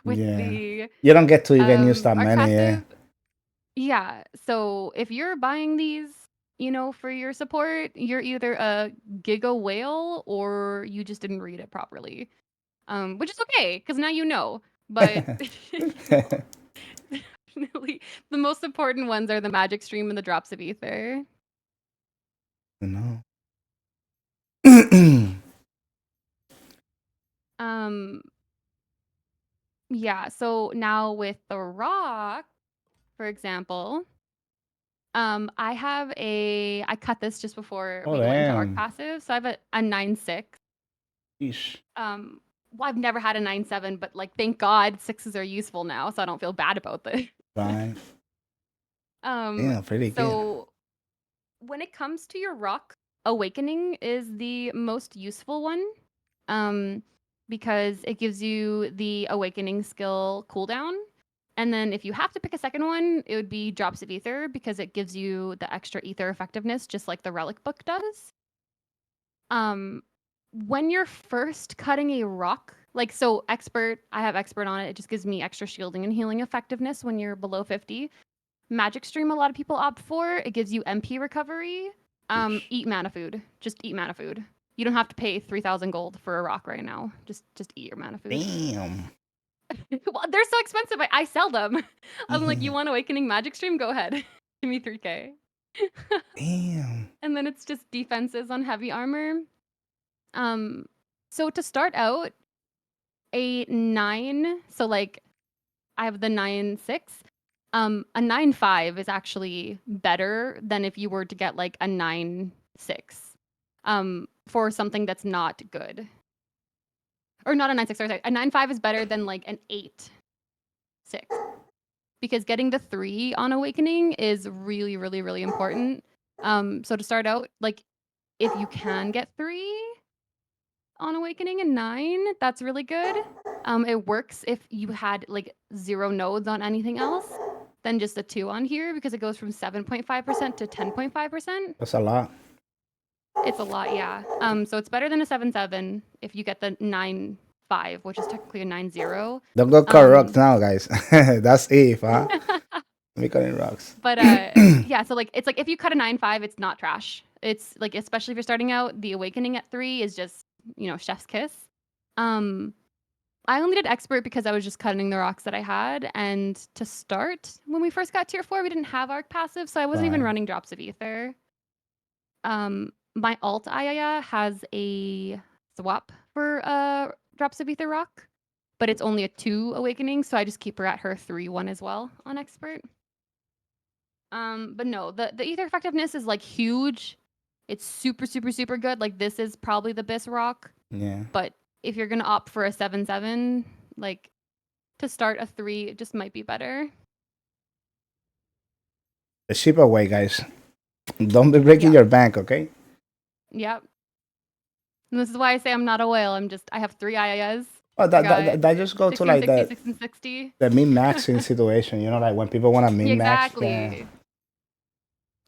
with Yeah. the You don't get to even use that arc many, yeah. passive. Yeah. So if you're buying these, for your support, you're either a giga whale or you just didn't read it properly. Which is okay because now you know. But definitely the most important ones are the magic stream and the drops of ether. No. Um, yeah. So now with the rock, for example, I cut this just before Oh we go into arc damn. passive. So I have a 9.6. Yeesh. Well, I've never had a 9.7, but like thank God sixes are useful now, so I don't feel bad about this. Fine. Um, Damn, pretty good. so when it comes to your rock, awakening is the most useful one. Um, because it gives you the awakening skill cooldown. And then if you have to pick a second one, it would be drops of ether because it gives you the extra ether effectiveness, just like the relic book does. Um, when you're first cutting a rock, like so expert, I have expert on it. It just gives me extra shielding and healing effectiveness when you're below 50. Magic stream, a lot of people opt for. It gives you MP recovery. Yeesh. Eat mana food. Just eat mana food. You don't have to pay 3,000 gold for a rock right now. Just eat your mana food. Damn. Well, they're so expensive. I sell them. I'm like, you want awakening magic stream? Go ahead. Give me 3K. Damn. And then it's just defenses on heavy armor. So to start out, a 9, so like I have the 9.6. A 9.5 is actually better than if you were to get like a 9.6. For something that's not good. Or not a 9.6, sorry. A 9.5 is better than like an 8.6. Because getting the 3 on awakening is really, really, really important. So to start out, like if you can get 3 on awakening and 9, that's really good. It works if you had like 0 nodes on anything else than just a 2 on here because it goes from 7.5% to 10.5%. That's a lot. It's a lot, yeah. So it's better than a 7.7 if you get the 9.5, which is technically a 9.0. Don't go cut rocks now, guys. That's if, huh? Me cutting rocks. But yeah, so like it's like if you cut a 9.5, it's not trash. It's like especially if you're starting out, the awakening at 3 is just, chef's kiss. I only did expert because I was just cutting the rocks that I had. And to start, when we first got tier 4, we didn't have arc passive, so I wasn't even Fine. running drops of ether. My alt Ayaya has a swap for drops of ether rock, but it's only a 2 awakening, so I just keep her at her 3-1 as well on expert. But no, the ether effectiveness is like huge. It's super, super, super good. Like this is probably the best rock. Yeah. But if you're gonna opt for a 7.7, like to start a 3, it just might be better. The cheaper way, guys. Don't be breaking Yeah. your bank, okay? Yep. And this is why I say I'm not a whale. I have 3 IIS. Oh, I got that just go to 16, like 60, 16, 60. the min maxing situation. You know, like when people want to min max. Exactly.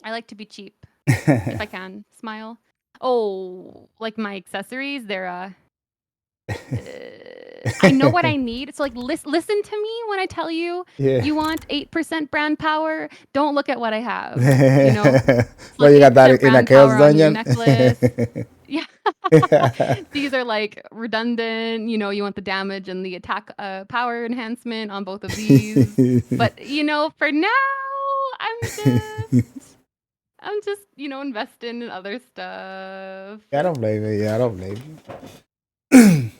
I like to be cheap if I can. Smile. Oh, like my accessories, they're I know what I need. So like listen to me when I tell you Yeah. you want 8% brand power. Don't look at what I have. You know, it's Well, like you got 8% that in a brand chaos power on your dungeon. necklace. Yeah. These are like redundant. You know, you want the damage and the attack power enhancement on both of these. But you know, for now, I'm just, you know, investing in other stuff. Yeah, I don't blame you. Yeah, I don't blame you.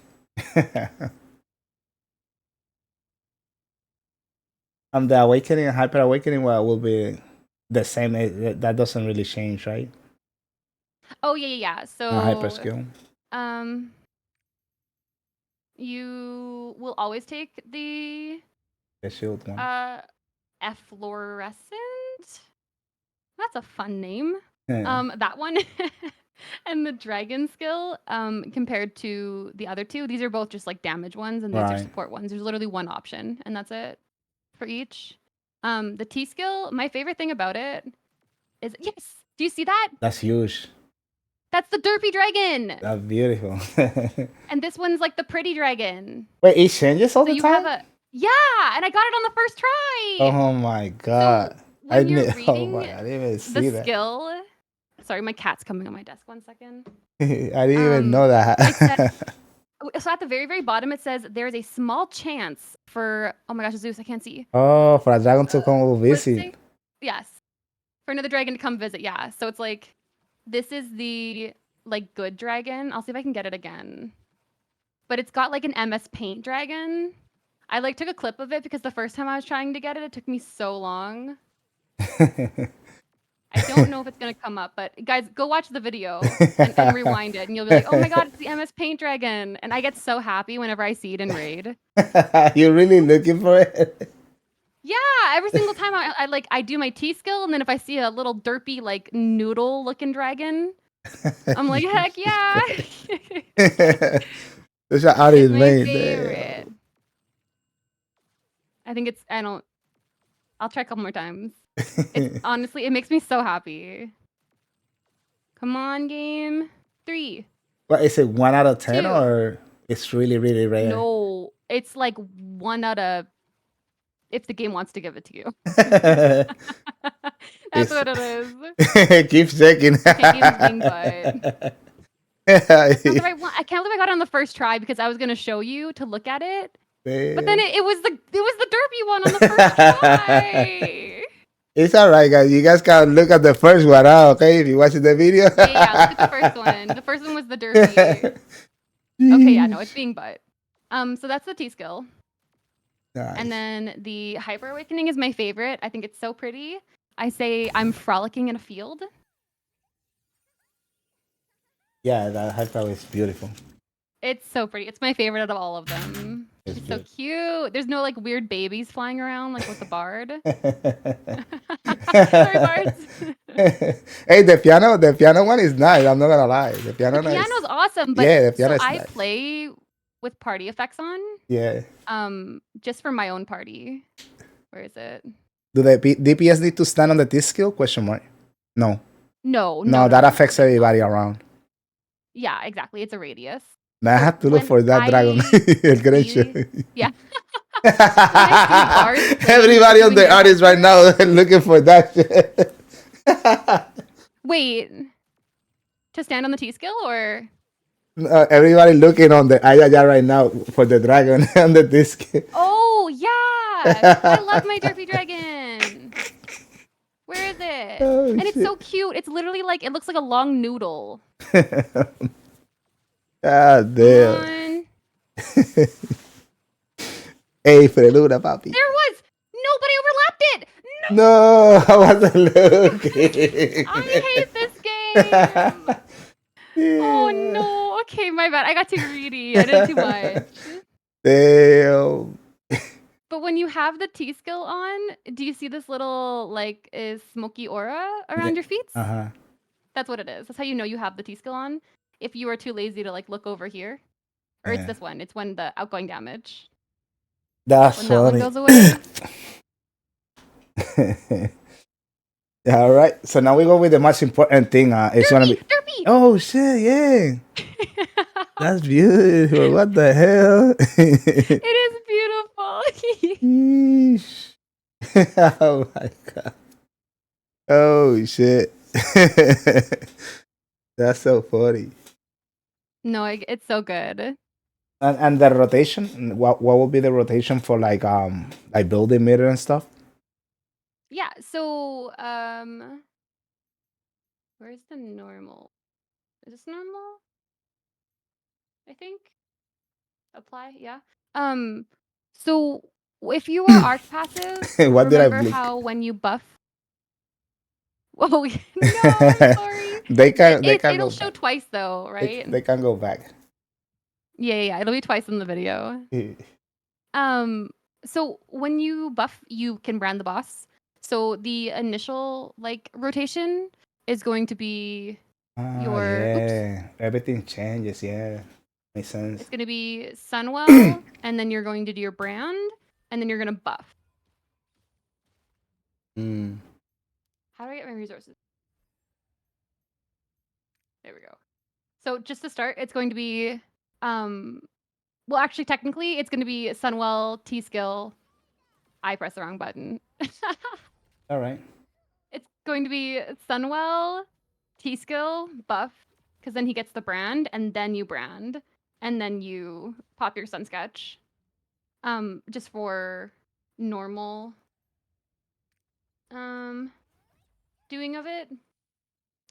The awakening and hyper awakening, well, will be the same. That doesn't really change, right? Oh yeah. Hyper So skill, um you will always take the the shield one. efflorescent. That's a fun name. Yeah. That one and the dragon skill compared to the other two. These are both just like damage ones and these are Right. support ones. There's literally one option and that's it for each. The T skill, my favorite thing about it is yes. Do you see that? That's huge. That's the derpy dragon. That's beautiful. And this one's like the pretty dragon. Wait, it changes all So the you have time? a yeah, and I got it on the first try. Oh my god. So when you're Oh reading my, I didn't even the see that. skill, sorry, my cat's coming on my desk. 1 second. I didn't even know It said, that. so at the very, very bottom, it says there is a small chance for oh my gosh, Zeus, I can't see. Oh, for a dragon to come What does it visit. say? Yes, for another dragon to come visit. Yeah, so it's like this is the like good dragon. I'll see if I can get it again. But it's got like an MS Paint dragon. I like took a clip of it because the first time I was trying to get it, it took me so long. I don't know if it's gonna come up, but guys, go watch the video and rewind it, and you'll be like, "Oh my god, it's the MS Paint dragon!" And I get so happy whenever I see it in raid. You're really looking for it? Yeah, every single time I do my T skill, and then if I see a little derpy like noodle looking dragon, I'm like, heck yeah! That's your It's audience my made. favorite. I think it's I don't. I'll try a couple more times. It's honestly, it makes me so happy. Come on, game. 3, What is it? 1 out of 10, 2. or it's really really rare? No, it's like 1 out of if the game wants to give it to you. That's what it is. Keep checking. Okay, game's being but. It's not the right one. I can't believe I got it on the first try because I was gonna show you to look at it. But then it was the derpy one on the first try. It's alright, guys. You guys can look at the first one, okay? If you watch the video. Yeah, look at the first one. The first one was the derpy. Okay, yeah, no, it's being but. So that's the T skill. Nice. And then the Hyper Awakening is my favorite. I think it's so pretty. I say I'm frolicking in a field. Yeah, that hyper is beautiful. It's so pretty. It's my favorite out of all of them. It's so cute. There's no like weird babies flying around like with the bard. Sorry, bards. Hey, the piano one is nice. I'm not gonna lie. The piano's awesome, but yeah, the piano so is I nice. play with party effects on. Yeah. Just for my own party. Where is it? Do the DPS need to stand on the T skill? Question mark. No. No, That affects everybody around. Yeah, exactly. It's a radius. Now I have to look for that dragon. El Grinch. Yeah. Everybody on the artist right now looking for that shit. Wait. To stand on the T skill or? Everybody looking on the Ayaya right now for the dragon on the disc. Oh, yeah. I love my derpy dragon. Where is it? Oh, and it's so cute. It's literally like, it looks like a long noodle. God damn. Hey, Freluna, papi. There was! No, but I overlapped it! No, I wasn't looking. I hate this game! Oh no. Okay, my bad. I got too greedy. I did too much. Damn. But when you have the T skill on, do you see this little like smoky aura around your feet? Uh-huh. That's what it is. That's how you know you have the T skill on. If you are too lazy to like look over here. Or it's Yeah. this one. It's when the outgoing damage. That's When that one funny. goes away. All right. So now we go with the most important thing. It's gonna be. Derpy! Oh shit! Yeah. That's beautiful. What the hell? It is beautiful. Yeesh. Oh my god. Oh shit. That's so funny. No, it's so good. And the rotation, what would be the rotation for like building meter and stuff? Yeah, so where's the normal? Is this normal? I think. Apply, yeah. So if you are arc passive, What did I remember blink? how when you buff. Whoa, no, I'm sorry. They can It'll go show back. twice though, right? They can go back. Yeah. It'll be twice in the video. Yeah. So when you buff, you can brand the boss. So the initial like rotation is going to be Ah, your oops. yeah. Everything changes. Yeah, makes sense. It's gonna be Sunwell, and then you're going to do your brand, and then you're gonna buff. Mm. How do I get my resources? There we go. So just to start, it's going to be well actually technically it's going to be Sunwell, T-skill. I pressed the wrong button. All right. It's going to be Sunwell, T-skill, buff, because then he gets the brand, and then you brand, and then you pop your sun sketch. Just for normal doing of it.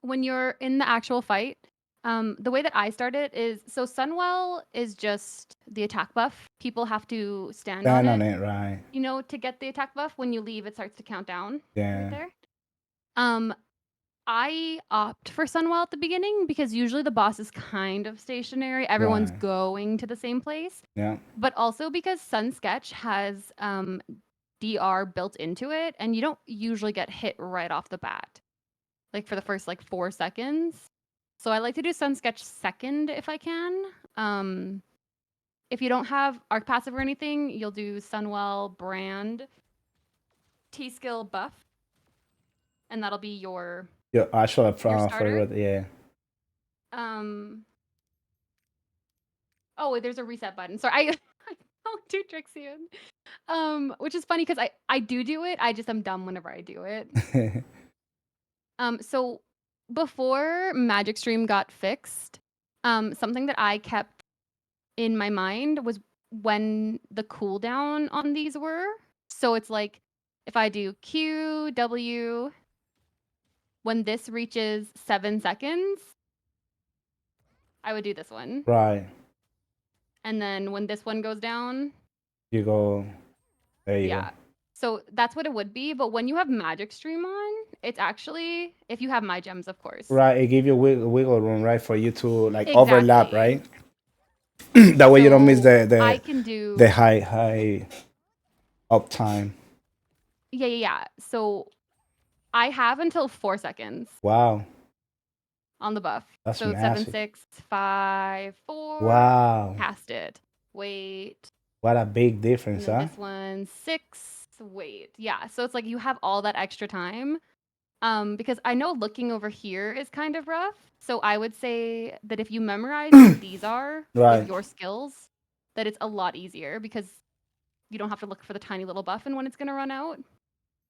When you're in the actual fight, the way that I start it is so Sunwell is just the attack buff. People have to stand on Stand on it, it, right? to get the attack buff. When you leave, it starts to count down right Yeah. there. I opt for Sunwell at the beginning because usually the boss is kind of stationary. Everyone's Right. going to the same place. Yeah. But also because Sun Sketch has DR built into it, and you don't usually get hit right off the bat, like for the first like 4 seconds. So I like to do Sun Sketch second if I can. If you don't have Arc Passive or anything, you'll do Sunwell, Brand, T-Skill, Buff, and that'll be your Your actual starter. favorite. Yeah. Um. Oh, there's a reset button. Sorry, I don't do Trixion. Which is funny because I do it. I just am dumb whenever I do it. So before Magic Stream got fixed, something that I kept in my mind was when the cooldown on these were. So it's like if I do Q, W, when this reaches 7 seconds, I would do this one. Right. And then when this one goes down, You go. There you yeah. go. So that's what it would be. But when you have Magic Stream on, it's actually, if you have my gems, of course. Right. It give you wiggle room, right, for you to like overlap, Exactly. right? That way you don't miss So the I can do the high uptime. yeah. So I have until 4 seconds Wow. on the buff. That's So 7, massive. 6, 5, 4. Wow. Cast it. Wait. What a big And difference, then huh? this one, 6. Wait. Yeah. So it's like you have all that extra time. Because I know looking over here is kind of rough. So I would say that if you memorize what these are with Right. your skills, that it's a lot easier because you don't have to look for the tiny little buff and when it's gonna run out.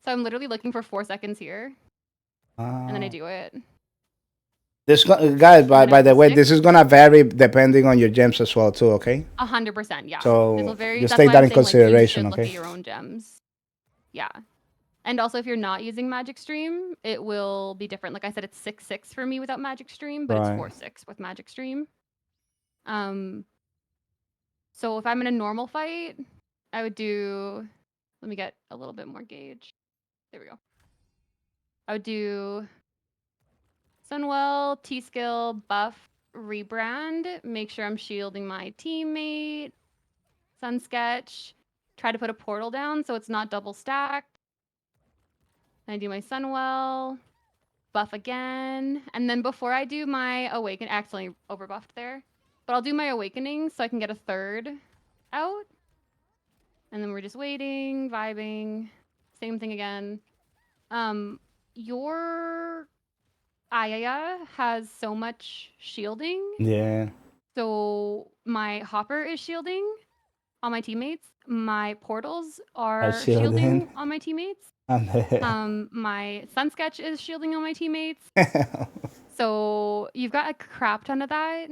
So I'm literally looking for 4 seconds here, and then I do it. Guys, And then I by the do way, 6. this is gonna vary depending on your gems as well, too. Okay. 100%, yeah. So It'll vary. just That's take why that I'm in saying like you consideration, should look at okay? your own gems. Yeah. And also if you're not using Magic Stream, it will be different. Like I said, it's 6/6 for me without Magic Stream, but it's Right. 4/6 with Magic Stream. So if I'm in a normal fight, I would do, let me get a little bit more gauge. There we go. I would do Sunwell, T-Skill, Buff, Rebrand, make sure I'm shielding my teammate, Sun Sketch, try to put a portal down so it's not double stacked. Then I do my Sunwell, buff again, and then before I do my Awaken, accidentally overbuffed there. But I'll do my awakening so I can get a third out. And then we're just waiting, vibing. Same thing again. Your Ayaya has so much shielding. Yeah. So my hopper is shielding on my teammates. My portals I are shielding. shielding on my teammates. I'm My sun sketch is shielding on my teammates. So you've got a crap ton of that.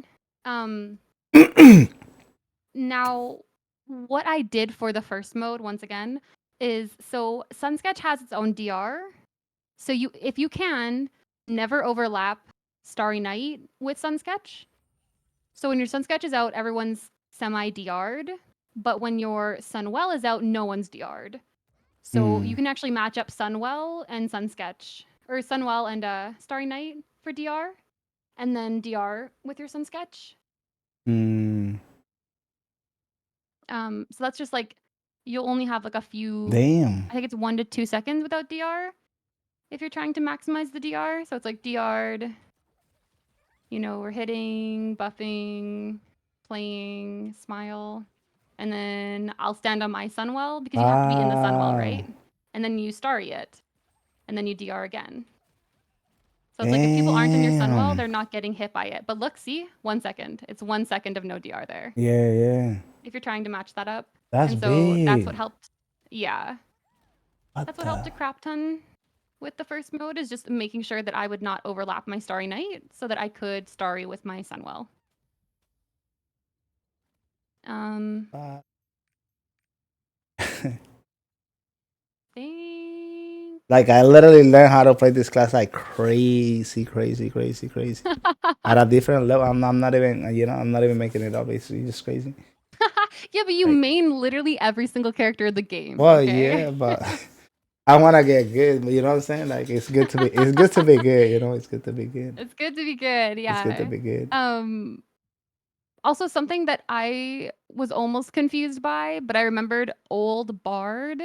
Now, what I did for the first mode, once again, is so sun sketch has its own DR. So if you can, never overlap Starry Night with sun sketch. So when your sun sketch is out, everyone's semi DR'd. But when your Sunwell is out, no one's DR'd. So you can actually match up Sunwell and Sunsketch, or Sunwell and Starry Night for DR, and then DR with your Sunsketch. So that's just like you'll only have like a few. Damn. I think it's 1 to 2 seconds without DR if you're trying to maximize the DR. So it's like DR'd. You know, we're hitting, buffing, playing, smile. And then I'll stand on my Sunwell because you have to be in the Sunwell, right? And then you Starry it. And then you DR again. So it's like if people aren't in your Sunwell, they're not getting hit by it. But look, see, 1 second. It's 1 second of no DR there. Yeah, yeah. If you're trying to match that up. That's and so big. that's what helped. Yeah. What That's what helped a crap ton with the first mode, is just making sure that I would not overlap my Starry Night so that I could Starry with my Sunwell. Like I literally learned how to play this class like crazy. At a different level. I'm not even, I'm not even making it up. It's just crazy. Yeah, but you main literally every single character in the game. Well, okay? yeah, but I want to get good. You know what I'm saying? Like it's good to be good. It's good to be good. It's good to be good. Yeah. It's good to be good. Also, something that I was almost confused by, but I remembered old Bard.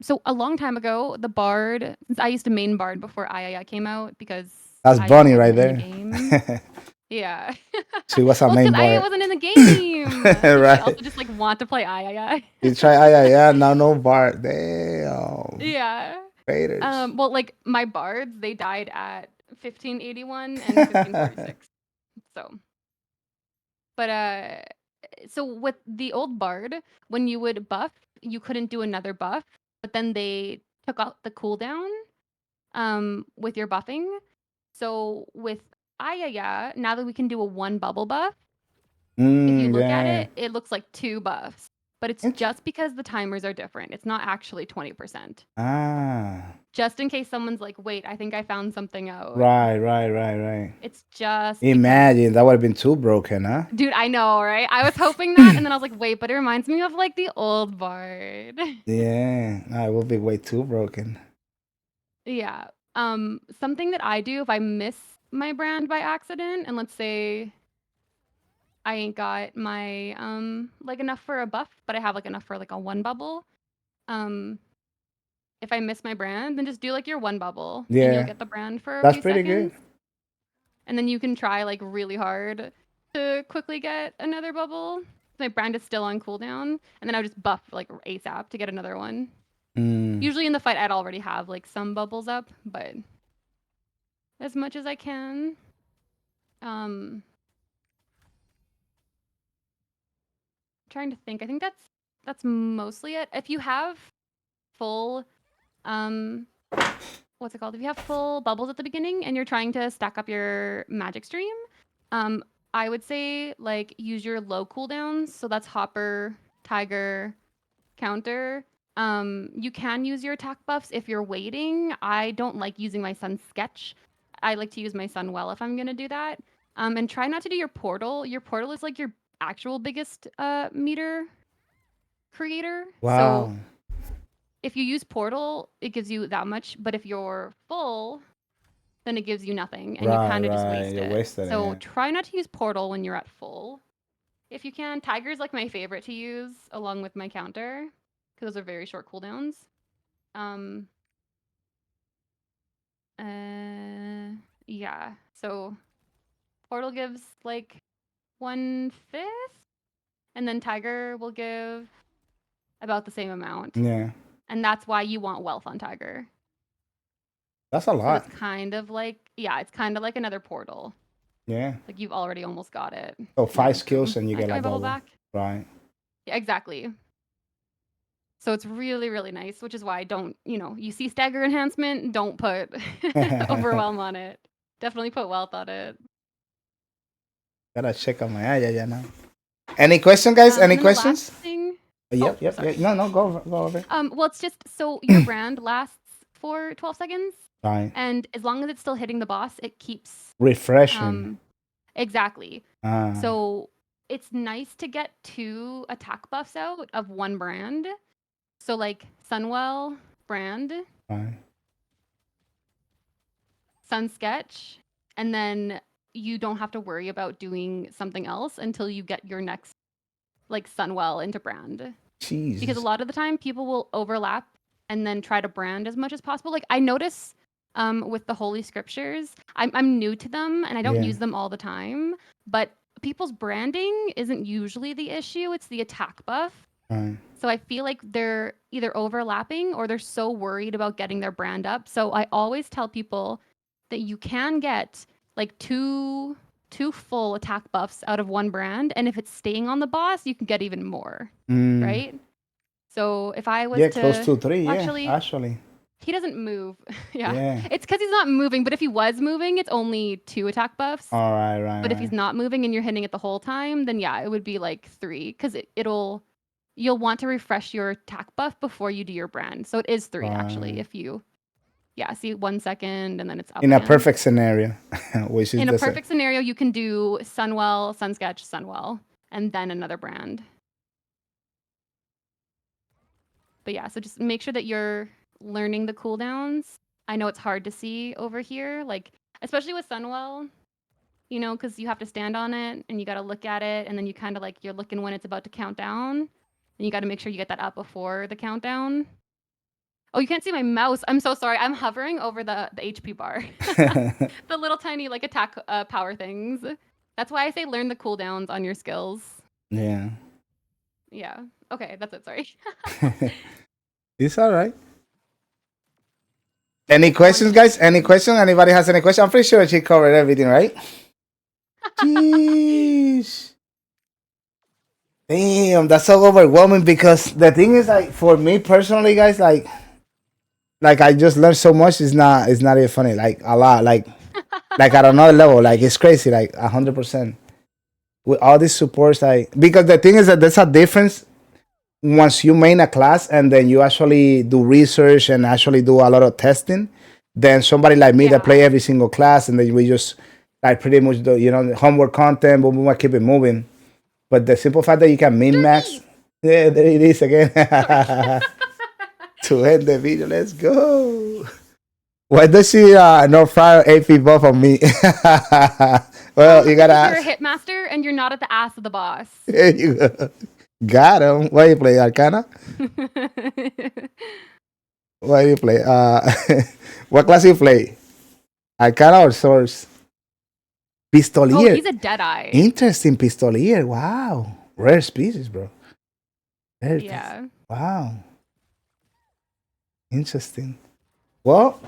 So a long time ago, the Bard, since I used to main Bard before II came out because That's I Bunny wasn't right in there. the game. Yeah. She was a Well, main because I Bard. wasn't in the game. Right. I also just like want to play II. You try yeah, now no Bard. Damn. Yeah. Raiders. Well, like my bards, they died at 1581 and 1546. So, but so with the old bard, when you would buff, you couldn't do another buff, but then they took out the cooldown with your buffing. So with Ayaya, now that we can do a 1 bubble buff, if you look at it, it looks like 2 buffs. But it's just because the timers are different. It's not actually 20%. Just in case someone's like, wait, I think I found something out. Right. It's just Imagine that would have been too broken, huh? Dude, I know, right? I was hoping that, and then I was like, wait, but it reminds me of like the old Bard. Yeah, no, it will be way too broken. Yeah. Something that I do if I miss my brand by accident, and let's say I ain't got my like enough for a buff, but I have like enough for like a 1 bubble. If I miss my brand, then just do like your 1 bubble, and you'll get the brand for a few seconds. Good. And then you can try like really hard to quickly get another bubble. My brand is still on cooldown, and then I would just buff like ASAP to get another one. Usually in the fight, I'd already have like some bubbles up, but as much as I can. Trying to think. I think that's mostly it. If you have full, what's it called? If you have full bubbles at the beginning and you're trying to stack up your magic stream, I would say like use your low cooldowns. So that's Hopper, Tiger, Counter. You can use your attack buffs if you're waiting. I don't like using my Sun Sketch. I like to use my Sunwell if I'm gonna do that. And try not to do your portal. Your portal is like your actual biggest meter creator. Wow. So if you use portal, it gives you that much. But if you're full, then it gives you nothing, and you kind of just waste it. So try not to use portal when you're at full. If you can, Tiger's like my favorite to use along with my counter, because those are very short cooldowns. Yeah. So portal gives like 1/5, and then Tiger will give about the same amount. Yeah, And that's why you want Wealth on Tiger. that's a So lot. it's kind of like, yeah, it's kind of like another portal. Yeah. Like you've already almost got it. So 5 Nice. skills and you I get get my like bubble double. back. Right. Yeah, exactly. So it's really, really nice, which is why I don't, you see stagger enhancement, don't put overwhelm on it. Definitely put wealth on it. Gotta check on my yeah now. Any question, guys? And Any then the last questions? thing. Yep, yep, Sorry. yeah. No, go over. Well, it's just so your brand lasts for 12 seconds, Right. and as long as it's still hitting the boss, it keeps Refreshing. exactly. Ah, So it's nice to get 2 attack buffs out of one brand. So like Sunwell brand, right. Sun Sketch, and then you don't have to worry about doing something else until you get your next like Sunwell into brand. Because a Jesus. lot of the time people will overlap and then try to brand as much as possible. Like I notice with the Holy Scriptures, I'm new to them and I don't Yeah. use them all the time, but people's branding isn't usually the issue, it's the attack buff. Right. So I feel like they're either overlapping or they're so worried about getting their brand up. So I always tell people that you can get like two full attack buffs out of one brand, and if it's staying on the boss, you can get even more, Mm. right? So if I was Yeah, close to to 3. Yeah, actually, actually. he doesn't move. Yeah, Yeah. it's because he's not moving. But if he was moving, it's only 2 attack buffs. All right, right, But if he's right. not moving and you're hitting it the whole time, then yeah, it would be like 3 because you'll want to refresh your attack buff before you do your brand. So it is 3 actually. Right. If you, yeah, see 1 second and then it's up In a again. perfect scenario, which is In a the perfect scenario, you can do Sunwell, Sunsketch, Sunwell, and then another brand. But yeah, so just make sure that you're learning the cooldowns. I know it's hard to see over here, like especially with Sunwell, because you have to stand on it and you got to look at it, and then you kind of like you're looking when it's about to count down, and you got to make sure you get that up before the countdown. Oh, you can't see my mouse. I'm so sorry. I'm hovering over the HP bar, the little tiny like attack power things. That's why I say learn the cooldowns on your skills. Yeah. Yeah. Okay, that's it. Sorry. It's all right. Any questions, guys? Any question? Anybody has any question? I'm pretty sure she covered everything, right? Jeez. Damn, that's so overwhelming because the thing is like for me personally, guys, like I just learned so much. It's not even funny. Like a lot. Like at another level. Like it's crazy. Like 100%. With all these supports, like because the thing is that there's a difference once you main a class and then you actually do research and actually do a lot of testing. Then somebody like me that play every single class and then we just like pretty much do homework content, boom, boom, I keep it moving. But the simple fact that you can min max, yeah, there it is again. To end the video, let's go. Why does she not fire AP buff on me? Well, you gotta You're a ask. hitmaster and you're not at the ass of the boss. There you go. Got him. What you play, Arcana? What do you play? What class you play? Arcana or Source? Oh, Pistolier. he's a deadeye. Interesting Pistolier. Wow. Rare species, bro. Rare species. Yeah. Wow. Interesting. Well,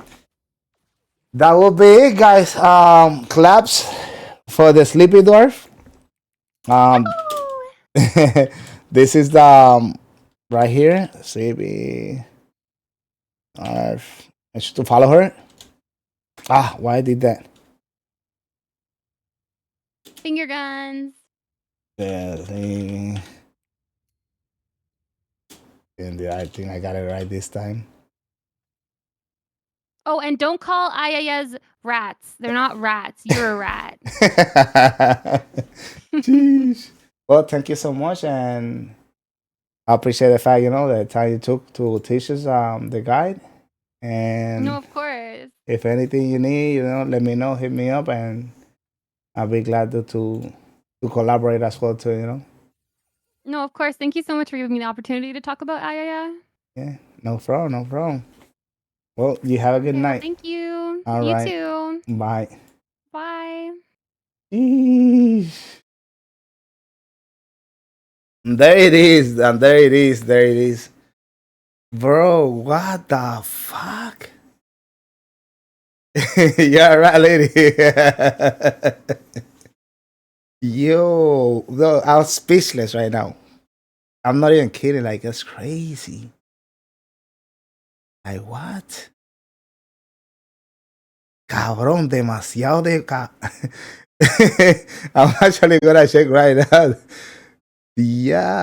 that will be it, guys. Claps for the Sleepy Dwarf. This is the right here. Sleepy Dwarf. I should follow her. Why I did that? Finger guns. Yeah, and I think I got it right this time. Oh, and don't call Ayaya's rats. They're not rats. You're a rat. Jeez. Well, thank you so much, and I appreciate the fact the time you took to teach us the guide. And No, of course. if anything you need, let me know, hit me up, and I'll be glad to collaborate as well too. No, of course. Thank you so much for giving me the opportunity to talk about Ayaya. Yeah, no problem, no problem. Well, you have a good Okay, well, night. thank you. All You right. too. Bye. Bye. Jeez. There it is, and there it is, there it is. Bro, what the fuck? Yeah, right, lady. Yo, no, I'm speechless right now. I'm not even kidding. Like, that's crazy. Like, what? Cabrón, demasiado de. I'm actually gonna check right now. Diablo.